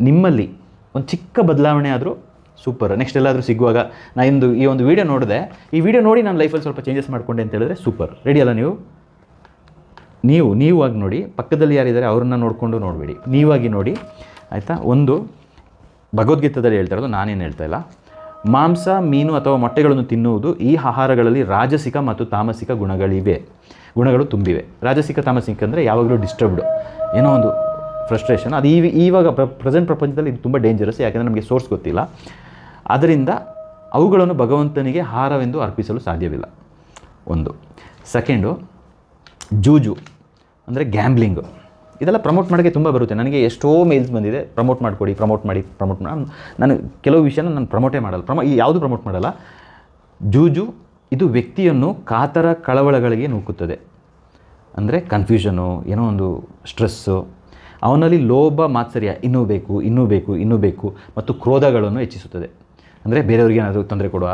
ನಿಮ್ಮಲ್ಲಿ ಒಂದು ಚಿಕ್ಕ ಬದಲಾವಣೆ ಆದರೂ ಸೂಪರ್. ನೆಕ್ಸ್ಟ್ ಎಲ್ಲಾದರೂ ಸಿಗುವಾಗ ನಾನು ಈ ಒಂದು ವೀಡಿಯೋ ನೋಡಿದೆ, ಈ ವಿಡಿಯೋ ನೋಡಿ ನಾನು ಲೈಫಲ್ಲಿ ಸ್ವಲ್ಪ ಚೇಂಜಸ್ ಮಾಡಿಕೊಂಡೆ ಅಂತ ಹೇಳಿದ್ರೆ ಸೂಪರ್. ರೆಡಿ ಅಲ್ಲ ನೀವು ಆಗಿ ನೋಡಿ, ಪಕ್ಕದಲ್ಲಿ ಯಾರಿದ್ದಾರೆ ಅವ್ರನ್ನ ನೋಡಿಕೊಂಡು ನೋಡಬೇಡಿ, ನೀವಾಗಿ ನೋಡಿ, ಆಯಿತಾ. ಒಂದು ಭಗವದ್ಗೀತೆಯಲ್ಲಿ ಹೇಳ್ತಾ ನಾನೇನು ಹೇಳ್ತಾ ಇಲ್ಲ. ಮಾಂಸ, ಮೀನು ಅಥವಾ ಮೊಟ್ಟೆಗಳನ್ನು ತಿನ್ನುವುದು ಈ ಆಹಾರಗಳಲ್ಲಿ ರಾಜಸಿಕ ಮತ್ತು ತಾಮಸಿಕ ಗುಣಗಳು ತುಂಬಿವೆ. ರಾಜಸಿಕ ತಾಮಸಿಕ ಅಂದರೆ ಯಾವಾಗಲೂ ಡಿಸ್ಟರ್ಬ್ಡು, ಏನೋ ಒಂದು ಫ್ರಸ್ಟ್ರೇಷನ್. ಅದು ಇವಾಗ ಪ್ರೆಸೆಂಟ್ ಪ್ರಪಂಚದಲ್ಲಿ ಇದು ತುಂಬ ಡೇಂಜರಸ್, ಯಾಕೆಂದರೆ ನಮಗೆ ಸೋರ್ಸ್ ಗೊತ್ತಿಲ್ಲ. ಆದ್ದರಿಂದ ಅವುಗಳನ್ನು ಭಗವಂತನಿಗೆ ಆಹಾರವೆಂದು ಅರ್ಪಿಸಲು ಸಾಧ್ಯವಿಲ್ಲ. ಒಂದು. ಸೆಕೆಂಡು, ಜೂಜು ಅಂದರೆ ಗ್ಯಾಂಬ್ಲಿಂಗು. ಇದೆಲ್ಲ ಪ್ರಮೋಟ್ ಮಾಡೋಕ್ಕೆ ತುಂಬ ಬರುತ್ತೆ. ನನಗೆ ಎಷ್ಟೋ ಮೇಲ್ಸ್ ಬಂದಿದೆ, ಪ್ರಮೋಟ್ ಮಾಡಿ. ನಾನು ಕೆಲವು ವಿಷಯನ ನಾನು ಪ್ರಮೋಟೇ ಮಾಡಲ್ಲ, ಯಾವುದು ಪ್ರಮೋಟ್ ಮಾಡಲ್ಲ. ಜೂಜು ಇದು ವ್ಯಕ್ತಿಯನ್ನು ಕಾತರ ಕಳವಳಗಳಿಗೆ ನೂಕುತ್ತದೆ. ಅಂದರೆ ಕನ್ಫ್ಯೂಷನು, ಏನೋ ಒಂದು ಸ್ಟ್ರೆಸ್ಸು, ಅವನಲ್ಲಿ ಲೋಭ, ಮಾತ್ಸರ್ಯ, ಇನ್ನೂ ಬೇಕು ಮತ್ತು ಕ್ರೋಧಗಳನ್ನು ಹೆಚ್ಚಿಸುತ್ತದೆ. ಅಂದರೆ ಬೇರೆಯವ್ರಿಗೆ ಏನಾದರೂ ತೊಂದರೆ ಕೊಡುವ,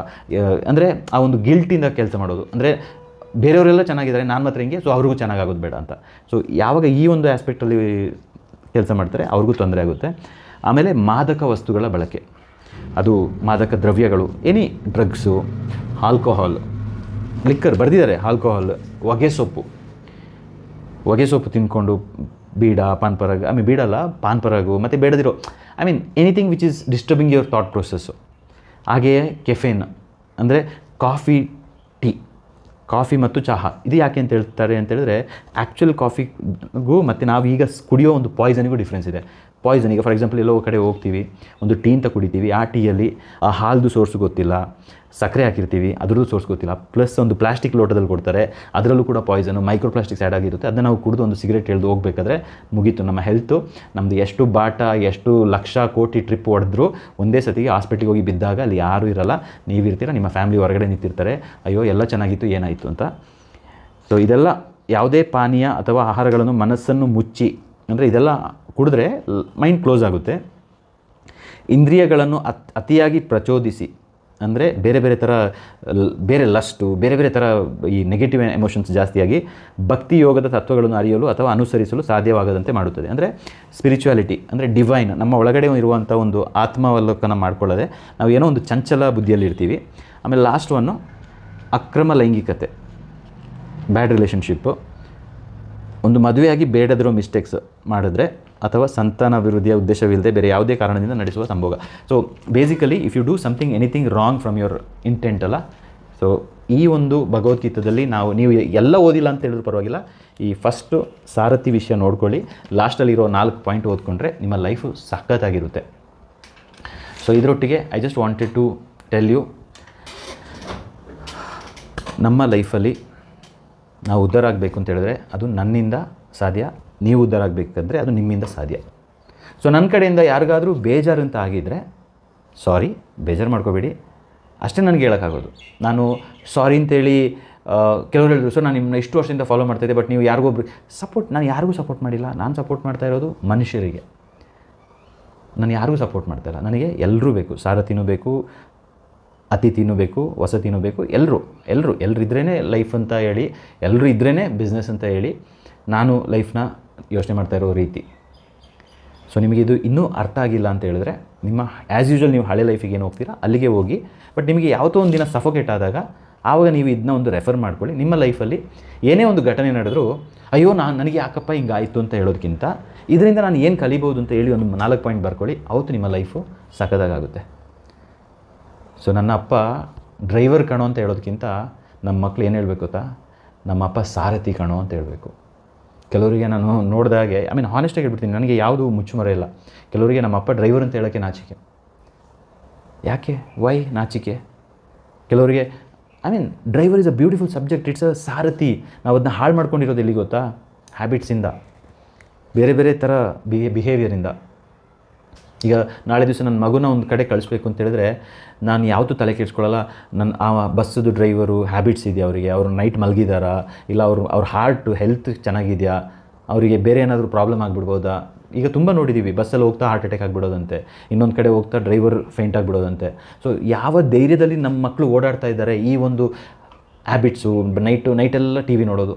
ಅಂದರೆ ಆ ಒಂದು ಗಿಲ್ಟಿಂದ ಕೆಲಸ ಮಾಡೋದು. ಅಂದರೆ ಬೇರೆಯವರೆಲ್ಲ ಚೆನ್ನಾಗಿದ್ದಾರೆ, ನಾನು ಮಾತ್ರ ಹಿಂಗೆ, ಸೊ ಅವ್ರಿಗೂ ಚೆನ್ನಾಗಾಗೋದು ಬೇಡ ಅಂತ. ಸೊ ಯಾವಾಗ ಈ ಒಂದು ಆಸ್ಪೆಕ್ಟಲ್ಲಿ ಕೆಲಸ ಮಾಡ್ತಾರೆ ಅವ್ರಿಗೂ ತೊಂದರೆ ಆಗುತ್ತೆ. ಆಮೇಲೆ ಮಾದಕ ವಸ್ತುಗಳ ಬಳಕೆ, ಅದು ಮಾದಕ ದ್ರವ್ಯಗಳು, ಎನಿ ಡ್ರಗ್ಸು, ಆಲ್ಕೋಹಾಲ್, ಲಿಕ್ಕರ್ ಬರ್ದಿದ್ದಾರೆ, ಆಲ್ಕೋಹಾಲ್, ಹೊಗೆ ಸೊಪ್ಪು ತಿಂದ್ಕೊಂಡು ಬೀಡ, ಪಾನ್ ಪರಾಗ್, ಬೀಡಲ್ಲ ಪಾನ್ ಪರಾಗು, ಮತ್ತು ಬೇಡದಿರೋ anything which is disturbing your thought process. ಹಾಗೆಯೇ ಕೆಫೇನ್ ಅಂದರೆ ಕಾಫಿ ಮತ್ತು ಚಹಾ. ಇದು ಯಾಕೆ ಅಂತ ಹೇಳ್ತಾರೆ ಅಂತ ಹೇಳಿದ್ರೆ, ಆ್ಯಕ್ಚುಲ್ ಕಾಫಿಗೂ ಮತ್ತು ನಾವು ಈಗ ಕುಡಿಯೋ ಒಂದು ಪಾಯ್ಸನಿಗೂ ಡಿಫ್ರೆನ್ಸ್ ಇದೆ. ಪಾಯ್ಸನಿಗೆ ಫಾರ್ ಎಕ್ಸಾಂಪಲ್ ಎಲ್ಲೋ ಕಡೆ ಹೋಗ್ತೀವಿ, ಒಂದು ಟೀ ಅಂತ ಕುಡಿತೀವಿ, ಆ ಟೀಯಲ್ಲಿ ಆ ಹಾಲ್ದು ಸೋರ್ಸು ಗೊತ್ತಿಲ್ಲ, ಸಕ್ಕರೆ ಹಾಕಿರ್ತೀವಿ, ಅದ್ರದ್ದು ಸೋರ್ಸ್ ಗೊತ್ತಿಲ್ಲ, ಪ್ಲಸ್ ಒಂದು ಪ್ಲಾಸ್ಟಿಕ್ ಲೋಟದಲ್ಲಿ ಕೊಡ್ತಾರೆ, ಅದರಲ್ಲೂ ಕೂಡ ಪಾಯ್ಸನು, ಮೈಕ್ರೋ ಪ್ಲಾಸ್ಟಿಕ್ಸ್ ಆ್ಯಡ್ ಆಗಿರುತ್ತೆ. ಅದನ್ನು ನಾವು ಕುಡಿದು ಒಂದು ಸಿಗರೇಟ್ ಎಳೆದು ಹೋಗಬೇಕಾದ್ರೆ ಮುಗೀತು ನಮ್ಮ ಹೆಲ್ತು. ನಮ್ಮದು ಎಷ್ಟು ಎಷ್ಟು ಲಕ್ಷ ಕೋಟಿ ಟ್ರಿಪ್ ಹೊಡೆದ್ರೂ ಒಂದೇ ಸತಿಗೆ ಹಾಸ್ಪಿಟ್ಲಿಗೆ ಹೋಗಿ ಬಿದ್ದಾಗ ಅಲ್ಲಿ ಯಾರೂ ಇರಲ್ಲ, ನೀವಿರ್ತೀರ, ನಿಮ್ಮ ಫ್ಯಾಮಿಲಿ ಹೊರಗಡೆ ನಿಂತಿರ್ತಾರೆ, ಅಯ್ಯೋ ಎಲ್ಲ ಚೆನ್ನಾಗಿತ್ತು ಏನಾಯಿತು ಅಂತ. ಸೊ ಇದೆಲ್ಲ ಯಾವುದೇ ಪಾನೀಯ ಅಥವಾ ಆಹಾರಗಳನ್ನು ಮನಸ್ಸನ್ನು ಮುಚ್ಚಿ, ಅಂದರೆ ಇದೆಲ್ಲ ಕುಡಿದ್ರೆ ಮೈಂಡ್ ಕ್ಲೋಸ್ ಆಗುತ್ತೆ. ಇಂದ್ರಿಯಗಳನ್ನು ಅತಿಯಾಗಿ ಪ್ರಚೋದಿಸಿ, ಅಂದರೆ ಬೇರೆ ಲಸ್ಟು, ಬೇರೆ ಥರ ಈ ನೆಗೆಟಿವ್ ಎಮೋಷನ್ಸ್ ಜಾಸ್ತಿಯಾಗಿ ಭಕ್ತಿ ಯೋಗದ ತತ್ವಗಳನ್ನು ಅರಿಯಲು ಅಥವಾ ಅನುಸರಿಸಲು ಸಾಧ್ಯವಾಗದಂತೆ ಮಾಡುತ್ತದೆ. ಅಂದರೆ ಸ್ಪಿರಿಚುಯಾಲಿಟಿ ಅಂದರೆ ಡಿವೈನ್, ನಮ್ಮ ಒಳಗಡೆ ಇರುವಂಥ ಒಂದು ಆತ್ಮಾವಲೋಕನ ಮಾಡ್ಕೊಳ್ಳದೆ ನಾವು ಏನೋ ಒಂದು ಚಂಚಲ ಬುದ್ಧಿಯಲ್ಲಿ ಇರ್ತೀವಿ. ಆಮೇಲೆ ಲಾಸ್ಟ್ ಒನ್ನು ಅಕ್ರಮ ಲೈಂಗಿಕತೆ, ಬ್ಯಾಡ್ ರಿಲೇಷನ್ಶಿಪ್ಪು, ಒಂದು ಮದುವೆಯಾಗಿ ಬೇಡದಿರೋ ಮಿಸ್ಟೇಕ್ಸ್ ಮಾಡಿದ್ರೆ ಅಥವಾ ಸಂತಾನ ಅಭಿವೃದ್ಧಿಯ ಉದ್ದೇಶವಿಲ್ಲದೆ ಬೇರೆ ಯಾವುದೇ ಕಾರಣದಿಂದ ನಡೆಸುವ ಸಂಭೋಗ. So basically if you do something anything wrong from your intent ಅಲ್ಲ. ಸೊ ಈ ಒಂದು ಭಗವದ್ಗೀತೆಯಲ್ಲಿ ನೀವು ಎಲ್ಲ ಓದಿಲ್ಲ ಅಂತ ಹೇಳಿದ್ರು ಪರವಾಗಿಲ್ಲ, ಈ ಫಸ್ಟು ಸಾರಥಿ ವಿಷಯ ನೋಡ್ಕೊಳ್ಳಿ, ಲಾಸ್ಟಲ್ಲಿರೋ 4 ಪಾಯಿಂಟ್ ಓದ್ಕೊಂಡ್ರೆ ನಿಮ್ಮ ಲೈಫು ಸಖತ್ತಾಗಿರುತ್ತೆ. ಸೊ ಇದರೊಟ್ಟಿಗೆ I just wanted to tell you, ನಮ್ಮ ಲೈಫಲ್ಲಿ ನಾವು ಉದ್ಧಾರ ಆಗಬೇಕು ಅಂತ ಹೇಳಿದ್ರೆ ಅದು ನನ್ನಿಂದ ಸಾಧ್ಯ, ನೀವು ಉದ್ಧಾರ ಆಗಬೇಕಂದ್ರೆ ಅದು ನಿಮ್ಮಿಂದ ಸಾಧ್ಯ. ಸೊ ನನ್ನ ಕಡೆಯಿಂದ ಯಾರಿಗಾದರೂ ಬೇಜಾರು ಅಂತ ಆಗಿದ್ದರೆ ಸಾರಿ, ಬೇಜಾರು ಮಾಡ್ಕೋಬೇಡಿ, ಅಷ್ಟೇ ನನಗೆ ಹೇಳೋಕ್ಕಾಗೋದು. ನಾನು ಸಾರಿ ಅಂತೇಳಿ ಕೆಲವರು ಹೇಳಿದ್ರು, ಸೊ ನಾನು ನಿಮ್ಮನ್ನ ಇಷ್ಟು ವರ್ಷದಿಂದ ಫಾಲೋ ಮಾಡ್ತಾಯಿದ್ದೆ, ಬಟ್ ನೀವು ನಾನು ಯಾರಿಗೂ ಸಪೋರ್ಟ್ ಮಾಡಿಲ್ಲ. ನಾನು ಸಪೋರ್ಟ್ ಮಾಡ್ತಾ ಇರೋದು ಮನುಷ್ಯರಿಗೆ, ನಾನು ಯಾರಿಗೂ ಸಪೋರ್ಟ್ ಮಾಡ್ತಾಯಿಲ್ಲ. ನನಗೆ ಎಲ್ಲರೂ ಬೇಕು, ಸಾರಥಿನೂ ಬೇಕು, ಅತಿಥಿನೂ ಬೇಕು, ವಸತಿನೂ ಬೇಕು, ಎಲ್ಲರೂ ಇದ್ರೇ ಲೈಫ್ ಅಂತ ಹೇಳಿ, ಎಲ್ಲರೂ ಇದ್ರೇ ಬಿಸ್ನೆಸ್ ಅಂತ ಹೇಳಿ ನಾನು ಲೈಫ್ನ ಯೋಚನೆ ಮಾಡ್ತಾ ಇರೋ ರೀತಿ. ಸೊ ನಿಮಗಿದು ಇನ್ನೂ ಅರ್ಥ ಆಗಿಲ್ಲ ಅಂತ ಹೇಳಿದ್ರೆ, ನಿಮ್ಮ ಆ್ಯಸ್ ಯೂಶ್ವಲ್ ನೀವು ಹಳೆ ಲೈಫಿಗೆ ಏನು ಹೋಗ್ತೀರಾ ಅಲ್ಲಿಗೆ ಹೋಗಿ. ಬಟ್ ನಿಮಗೆ ಯಾವತ್ತೋ ಒಂದು ದಿನ ಸಫೋಕೇಟ್ ಆದಾಗ ಆವಾಗ ನೀವು ಇದನ್ನ ಒಂದು ರೆಫರ್ ಮಾಡ್ಕೊಳ್ಳಿ. ನಿಮ್ಮ ಲೈಫಲ್ಲಿ ಏನೇ ಒಂದು ಘಟನೆ ನಡೆದರೂ ಅಯ್ಯೋ ನನಗೆ ಯಾಕಪ್ಪ ಹಿಂಗಾಯಿತು ಅಂತ ಹೇಳೋದಕ್ಕಿಂತ ಇದರಿಂದ ನಾನು ಏನು ಕಲಿಬೋದು ಅಂತ ಹೇಳಿ ಒಂದು 4 ಪಾಯಿಂಟ್ ಬರ್ಕೊಳ್ಳಿ. ಅವತ್ತು ನಿಮ್ಮ ಲೈಫು ಸಖತ್ತಾಗುತ್ತೆ. ಸೊ ನನ್ನ ಅಪ್ಪ ಡ್ರೈವರ್ ಕಣೋ ಅಂತ ಹೇಳೋದಕ್ಕಿಂತ ನಮ್ಮ ಮಕ್ಕಳು ಏನು ಹೇಳಬೇಕು ಗೊತ್ತಾ, ನಮ್ಮ ಅಪ್ಪ ಸಾರಥಿ ಕಣೋ ಅಂತ ಹೇಳಬೇಕು. ಕೆಲವರಿಗೆ ನಾನು ನೋಡಿದಾಗೆ ಹಾನೆಸ್ಟಾಗಿ ಹೇಳ್ಬಿಡ್ತೀನಿ, ನನಗೆ ಯಾವುದು ಮುಚ್ಚುಮರೆ ಇಲ್ಲ. ಕೆಲವರಿಗೆ ನಮ್ಮ ಅಪ್ಪ ಡ್ರೈವರ್ ಅಂತ ಹೇಳೋಕ್ಕೆ ನಾಚಿಕೆ. ಯಾಕೆ ವೈ ನಾಚಿಕೆ? ಕೆಲವರಿಗೆ driver is a beautiful subject, it's a saarathi. ನಾವು ಅದನ್ನ ಹಾಳು ಮಾಡ್ಕೊಂಡಿರೋದು ಎಲ್ಲಿ ಗೊತ್ತಾ? ಹ್ಯಾಬಿಟ್ಸಿಂದ, ಬೇರೆ ಬೇರೆ ಥರ ಬಿಹೇವಿಯರಿಂದ. ಈಗ ನಾಳೆ ದಿವಸ ನನ್ನ ಮಗುನ ಒಂದು ಕಡೆ ಕಳಿಸ್ಬೇಕು ಅಂತ ಹೇಳಿದ್ರೆ ನಾನು ಯಾವತ್ತೂ ತಲೆ ಕೆಡಿಸ್ಕೊಳ್ಳಲ್ಲ. ಆ ಬಸ್ಸದು ಡ್ರೈವರು ಹ್ಯಾಬಿಟ್ಸ್ ಇದೆಯಾ ಅವರಿಗೆ, ಅವರು ನೈಟ್ ಮಲಗಿದಾರಾ, ಇಲ್ಲ ಅವ್ರ ಹಾರ್ಟು ಹೆಲ್ತ್ ಚೆನ್ನಾಗಿದೆಯಾ, ಅವರಿಗೆ ಬೇರೆ ಏನಾದರೂ ಪ್ರಾಬ್ಲಮ್ ಆಗಿಬಿಡ್ಬೋದಾ. ಈಗ ತುಂಬ ನೋಡಿದ್ದೀವಿ, ಬಸ್ಸಲ್ಲಿ ಹೋಗ್ತಾ ಹಾರ್ಟ್ ಅಟ್ಯಾಕ್ ಆಗಿಬಿಡೋದಂತೆ, ಇನ್ನೊಂದು ಕಡೆ ಹೋಗ್ತಾ ಡ್ರೈವರ್ ಫೇಂಟ್ ಆಗಿಬಿಡೋದಂತೆ. ಸೊ ಯಾವ ಧೈರ್ಯದಲ್ಲಿ ನಮ್ಮ ಮಕ್ಕಳು ಓಡಾಡ್ತಾ ಇದ್ದಾರೆ ಈ ಒಂದು ಹ್ಯಾಬಿಟ್ಸು. ನೈಟೆಲ್ಲ ಟಿ ವಿ ನೋಡೋದು,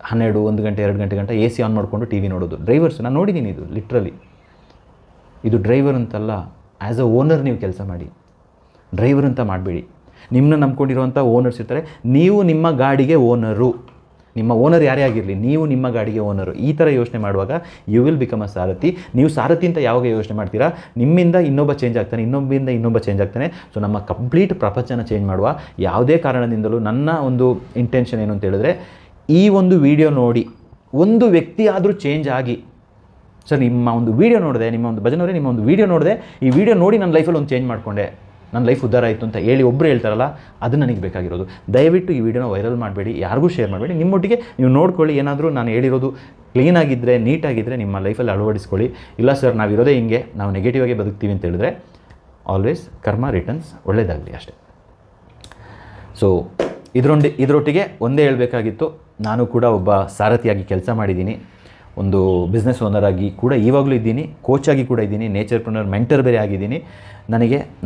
12, 1 ಗಂಟೆ 2 ಗಂಟೆ ಎ ಸಿ ಆನ್ ಮಾಡಿಕೊಂಡು ಟಿ ವಿ ನೋಡೋದು. ಡ್ರೈವರ್ಸ್ ನಾನು ನೋಡಿದ್ದೀನಿ, ಇದು ಲಿಟ್ರಲಿ. ಇದು ಡ್ರೈವರ್ ಅಂತಲ್ಲ, ಆ್ಯಸ್ ಅ ಓನರ್ ನೀವು ಕೆಲಸ ಮಾಡಿ, ಡ್ರೈವರ್ ಅಂತ ಮಾಡಬೇಡಿ. ನಿಮ್ಮನ್ನ ನಂಬ್ಕೊಂಡಿರುವಂಥ ಓನರ್ಸ್ ಇರ್ತಾರೆ, ನೀವು ನಿಮ್ಮ ಗಾಡಿಗೆ ಓನರು. ನಿಮ್ಮ ಓನರ್ ಯಾರೇ ಆಗಿರಲಿ, ನೀವು ನಿಮ್ಮ ಗಾಡಿಗೆ ಓನರು. ಈ ಥರ ಯೋಚನೆ ಮಾಡುವಾಗ ಯು ವಿಲ್ ಬಿಕಮ್ ಅ ಸಾರಥಿ. ನೀವು ಸಾರಥಿ ಅಂತ ಯಾವಾಗ ಯೋಚನೆ ಮಾಡ್ತೀರಾ, ನಿಮ್ಮಿಂದ ಇನ್ನೊಬ್ಬ ಚೇಂಜ್ ಆಗ್ತಾನೆ, ಇನ್ನೊಬ್ಬ ಚೇಂಜ್ ಆಗ್ತಾನೆ. ಸೊ ನಮ್ಮ ಕಂಪ್ಲೀಟ್ ಪ್ರಪಂಚನ ಚೇಂಜ್ ಮಾಡುವ ಯಾವುದೇ ಕಾರಣದಿಂದಲೂ ನನ್ನ ಒಂದು ಇಂಟೆನ್ಷನ್ ಏನು ಅಂತ ಹೇಳಿದ್ರೆ, ಈ ಒಂದು ವಿಡಿಯೋ ನೋಡಿ ಒಂದು ವ್ಯಕ್ತಿ ಆದರೂ ಚೇಂಜ್ ಆಗಿ, ಸರ್ ನಿಮ್ಮ ಒಂದು ವೀಡಿಯೋ ನೋಡಿದೆ, ನಿಮ್ಮ ಒಂದು ಭಜನವರೇ ನಿಮ್ಮ ಒಂದು ವೀಡಿಯೋ ನೋಡಿದೆ, ಈ ವಿಡಿಯೋ ನೋಡಿ ನನ್ನ ಲೈಫಲ್ಲಿ ಒಂದು ಚೇಂಜ್ ಮಾಡಿಕೊಂಡೆ, ನನ್ನ ಲೈಫ್ ಉದ್ಧಾರ ಆಯಿತು ಅಂತ ಹೇಳಿ ಒಬ್ಬರು ಹೇಳ್ತಾರಲ್ಲ, ಅದು ನನಗೆ ಬೇಕಾಗಿರೋದು. ದಯವಿಟ್ಟು ಈ ವಿಡಿಯೋನ ವೈರಲ್ ಮಾಡಬೇಡಿ, ಯಾರಿಗೂ ಶೇರ್ ಮಾಡಬೇಡಿ. ನಿಮ್ಮೊಟ್ಟಿಗೆ ನೀವು ನೋಡ್ಕೊಳ್ಳಿ, ಏನಾದರೂ ನಾನು ಹೇಳಿರೋದು ಕ್ಲೀನಾಗಿದ್ದರೆ, ನೀಟಾಗಿದ್ದರೆ ನಿಮ್ಮ ಲೈಫಲ್ಲಿ ಅಳವಡಿಸ್ಕೊಳ್ಳಿ. ಇಲ್ಲ ಸರ್ ನಾವಿರೋದೇ ಹಿಂಗೆ, ನಾವು ನೆಗೆಟಿವ್ ಆಗಿ ಬದುಕ್ತೀವಿ ಅಂತ ಹೇಳಿದ್ರೆ ಆಲ್ವೇಸ್ ಕರ್ಮ ರಿಟರ್ನ್ಸ್, ಒಳ್ಳೆಯದಾಗಲಿ ಅಷ್ಟೇ. ಸೊ ಇದರೊಟ್ಟಿಗೆ ಒಂದೇ ಹೇಳಬೇಕಾಗಿತ್ತು, ನಾನು ಕೂಡ ಒಬ್ಬ ಸಾರಥಿಯಾಗಿ ಕೆಲಸ ಮಾಡಿದ್ದೀನಿ, ಒಂದು ಬಿಸ್ನೆಸ್ ಓನರ್ ಆಗಿ ಕೂಡ ಇವಾಗಲೂ ಇದ್ದೀನಿ, ಕೋಚಾಗಿ ಕೂಡ ಇದ್ದೀನಿ, ನೇಚರ್ಪ್ರನರ್ ಮೆಂಟರ್ ಬೇರೆ ಆಗಿದ್ದೀನಿ.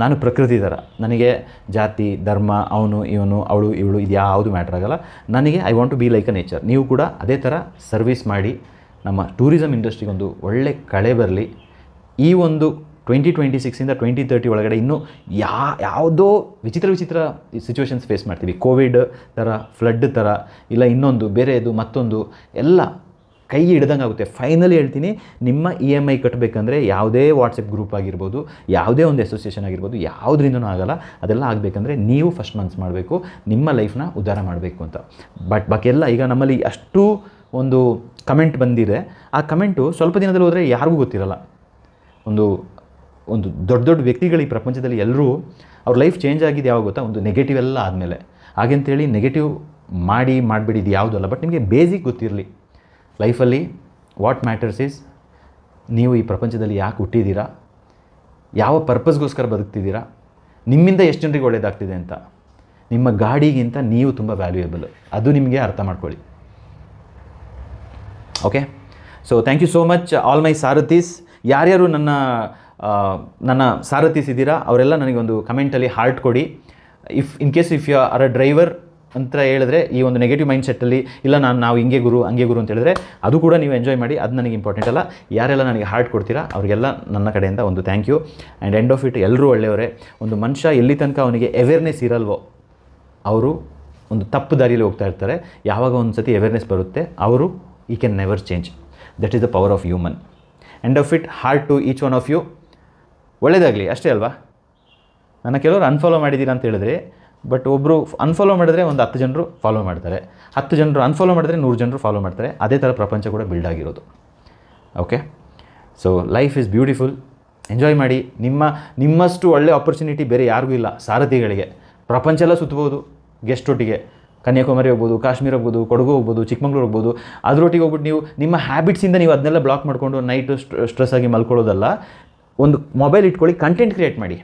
ನಾನು ಪ್ರಕೃತಿ ಥರ, ನನಗೆ ಜಾತಿ ಧರ್ಮ ಅವನು ಇವನು ಅವಳು ಇವಳು ಇದು ಯಾವುದು ಮ್ಯಾಟ್ರ್ ಆಗಲ್ಲ. ನನಗೆ I want to be like a nature. ನೀವು ಕೂಡ ಅದೇ ಥರ ಸರ್ವಿಸ್ ಮಾಡಿ ನಮ್ಮ ಟೂರಿಸಮ್ ಇಂಡಸ್ಟ್ರಿಗೆ ಒಂದು ಒಳ್ಳೆ ಕಳೆ ಬರಲಿ. ಈ ಒಂದು 2026ಇಂದ 2030 ಒಳಗಡೆ ಇನ್ನೂ ಯಾವುದೋ ವಿಚಿತ್ರ ಸಿಚುವೇಶನ್ಸ್ ಫೇಸ್ ಮಾಡ್ತೀವಿ. ಕೋವಿಡ್ ಥರ, ಫ್ಲಡ್ ಥರ, ಇಲ್ಲ ಇನ್ನೊಂದು ಬೇರೆದು ಮತ್ತೊಂದು, ಎಲ್ಲ ಕೈ ಹಿಡ್ದಂಗೆ ಆಗುತ್ತೆ. ಫೈನಲಿ ಹೇಳ್ತೀನಿ, ನಿಮ್ಮ EMI ಕಟ್ಟಬೇಕಂದ್ರೆ ಯಾವುದೇ ವಾಟ್ಸಪ್ ಗ್ರೂಪ್ ಆಗಿರ್ಬೋದು, ಯಾವುದೇ ಒಂದು ಅಸೋಸಿಯೇಷನ್ ಆಗಿರ್ಬೋದು, ಯಾವುದರಿಂದನೂ ಆಗಲ್ಲ. ಅದೆಲ್ಲ ಆಗಬೇಕಂದ್ರೆ ನೀವು ಫಸ್ಟ್ ಮನ್ಸು ಮಾಡಬೇಕು, ನಿಮ್ಮ ಲೈಫ್ನ ಉದ್ಧಾರ ಮಾಡಬೇಕು ಅಂತ. ಬಟ್ ಬಾಕಿಯೆಲ್ಲ ಈಗ ನಮ್ಮಲ್ಲಿ ಅಷ್ಟು ಒಂದು ಕಮೆಂಟ್ ಬಂದಿದೆ, ಆ ಕಮೆಂಟು ಸ್ವಲ್ಪ ದಿನದಲ್ಲಿ ಹೋದರೆ ಯಾರಿಗೂ ಗೊತ್ತಿರಲ್ಲ. ಒಂದು ದೊಡ್ಡ ವ್ಯಕ್ತಿಗಳು ಈ ಪ್ರಪಂಚದಲ್ಲಿ ಎಲ್ಲರೂ ಅವ್ರ ಲೈಫ್ ಚೇಂಜ್ ಆಗಿದೆ ಯಾವಾಗ ಗೊತ್ತಾ, ಒಂದು ನೆಗೆಟಿವ್ ಎಲ್ಲ ಆದಮೇಲೆ. ಹಾಗೆಂತೇಳಿ ನೆಗೆಟಿವ್ ಮಾಡಿಬಿಡಿ, ಇದು ಯಾವುದಲ್ಲ. ಬಟ್ ನಿಮಗೆ ಬೇಸಿಕ್ ಗೊತ್ತಿರಲಿ, ಲೈಫಲ್ಲಿ ವಾಟ್ ಮ್ಯಾಟರ್ಸ್ ಈಸ್ ನೀವು ಈ ಪ್ರಪಂಚದಲ್ಲಿ ಯಾಕೆ ಹುಟ್ಟಿದ್ದೀರಾ, ಯಾವ ಪರ್ಪಸ್ಗೋಸ್ಕರ ಬದುಕ್ತಿದ್ದೀರಾ, ನಿಮ್ಮಿಂದ ಎಷ್ಟು ಜನರಿಗೆ ಒಳ್ಳೆಯದಾಗ್ತಿದೆ ಅಂತ. ನಿಮ್ಮ ಗಾಡಿಗಿಂತ ನೀವು ತುಂಬ ವ್ಯಾಲ್ಯೂಯೇಬಲ್, ಅದು ನಿಮಗೆ ಅರ್ಥ ಮಾಡ್ಕೊಳ್ಳಿ. Okay, so thank you so much all my saarathis. ಯಾರ್ಯಾರು ನನ್ನ ಸಾರಥೀಸ್ ಇದ್ದೀರಾ ಅವರೆಲ್ಲ ನನಗೆ ಒಂದು ಕಮೆಂಟಲ್ಲಿ ಹಾರ್ಟ್ ಕೊಡಿ. In case you are a driver ಅಂತ ಹೇಳಿದ್ರೆ, ಈ ಒಂದು ನೆಗೆಟಿವ್ ಮೈಂಡ್ ಸೆಟ್ಟಲ್ಲಿ ಇಲ್ಲ ನಾವು ಹಿಂಗೆ ಗುರು ಹಂಗೆ ಗುರು ಅಂತ ಹೇಳಿದ್ರೆ ಅದು ಕೂಡ ನೀವು ಎಂಜಾಯ್ ಮಾಡಿ, ಅದು ನನಗೆ ಇಂಪಾರ್ಟೆಂಟ್ ಅಲ್ಲ. ಯಾರೆಲ್ಲ ನನಗೆ ಹಾರ್ಟ್ ಕೊಡ್ತೀರಾ ಅವರಿಗೆಲ್ಲ ನನ್ನ ಕಡೆಯಿಂದ ಒಂದು thank you. And end of it ಎಲ್ಲರೂ ಒಳ್ಳೆಯವರೇ. ಒಂದು ಮನುಷ್ಯ ಎಲ್ಲಿ ತನಕ ಅವನಿಗೆ ಅವೇರ್ನೆಸ್ ಇರಲ್ವೋ ಅವರು ಒಂದು ತಪ್ಪು ದಾರಿಯಲ್ಲಿ ಹೋಗ್ತಾ ಇರ್ತಾರೆ. ಯಾವಾಗ ಒಂದು ಸತಿ ಅವೇರ್ನೆಸ್ ಬರುತ್ತೆ ಅವರು ಈ can never change. That is the power of human. End of it heart to each one of you. ಒಳ್ಳೆಯದಾಗಲಿ ಅಷ್ಟೇ ಅಲ್ವಾ. ನನ್ನ ಕೆಲವರು ಅನ್ಫಾಲೋ ಮಾಡಿದ್ದೀರಾ ಅಂತ ಹೇಳಿದ್ರೆ, ಬಟ್ ಒಬ್ಬರು ಅನ್ಫಾಲೋ ಮಾಡಿದ್ರೆ ಒಂದು 10 ಜನರು ಫಾಲೋ ಮಾಡ್ತಾರೆ, 10 ಜನರು ಅನ್ಫಾಲೋ ಮಾಡಿದ್ರೆ 100 ಜನರು ಫಾಲೋ ಮಾಡ್ತಾರೆ. ಅದೇ ಥರ ಪ್ರಪಂಚ ಕೂಡ ಬಿಲ್ಡ್ ಆಗಿರೋದು. Okay, so life is beautiful, enjoy ಮಾಡಿ. ನಿಮ್ಮಷ್ಟು ಒಳ್ಳೆ ಆಪರ್ಚುನಿಟಿ ಬೇರೆ ಯಾರಿಗೂ ಇಲ್ಲ ಸಾರಥಿಗಳಿಗೆ. ಪ್ರಪಂಚ ಎಲ್ಲ ಸುತ್ತಬೋದು ಗೆಸ್ಟೊಟ್ಟಿಗೆ, ಕನ್ಯಾಕುಮಾರಿ ಹೋಗ್ಬೋದು, ಕಾಶ್ಮೀರ ಹೋಗ್ಬೋದು, ಕೊಡಗು ಹೋಗ್ಬೋದು, ಚಿಕ್ಕಮಂಗ್ಳೂರು ಹೋಗ್ಬೋದು. ಅದರೊಟ್ಟಿಗೆ ಹೋಗ್ಬಿಟ್ಟು ನೀವು ನಿಮ್ಮ ಹ್ಯಾಬಿಟ್ಸಿಂದ ನೀವು ಅದನ್ನೆಲ್ಲ ಬ್ಲಾಕ್ ಮಾಡಿಕೊಂಡು ನೈಟು ಸ್ಟ್ರೆಸ್ ಆಗಿ ಮಲ್ಕೊಳ್ಳೋದಲ್ಲ. ಒಂದು ಮೊಬೈಲ್ ಇಟ್ಕೊಳ್ಳಿ, ಕಂಟೆಂಟ್ ಕ್ರಿಯೇಟ್ ಮಾಡಿ.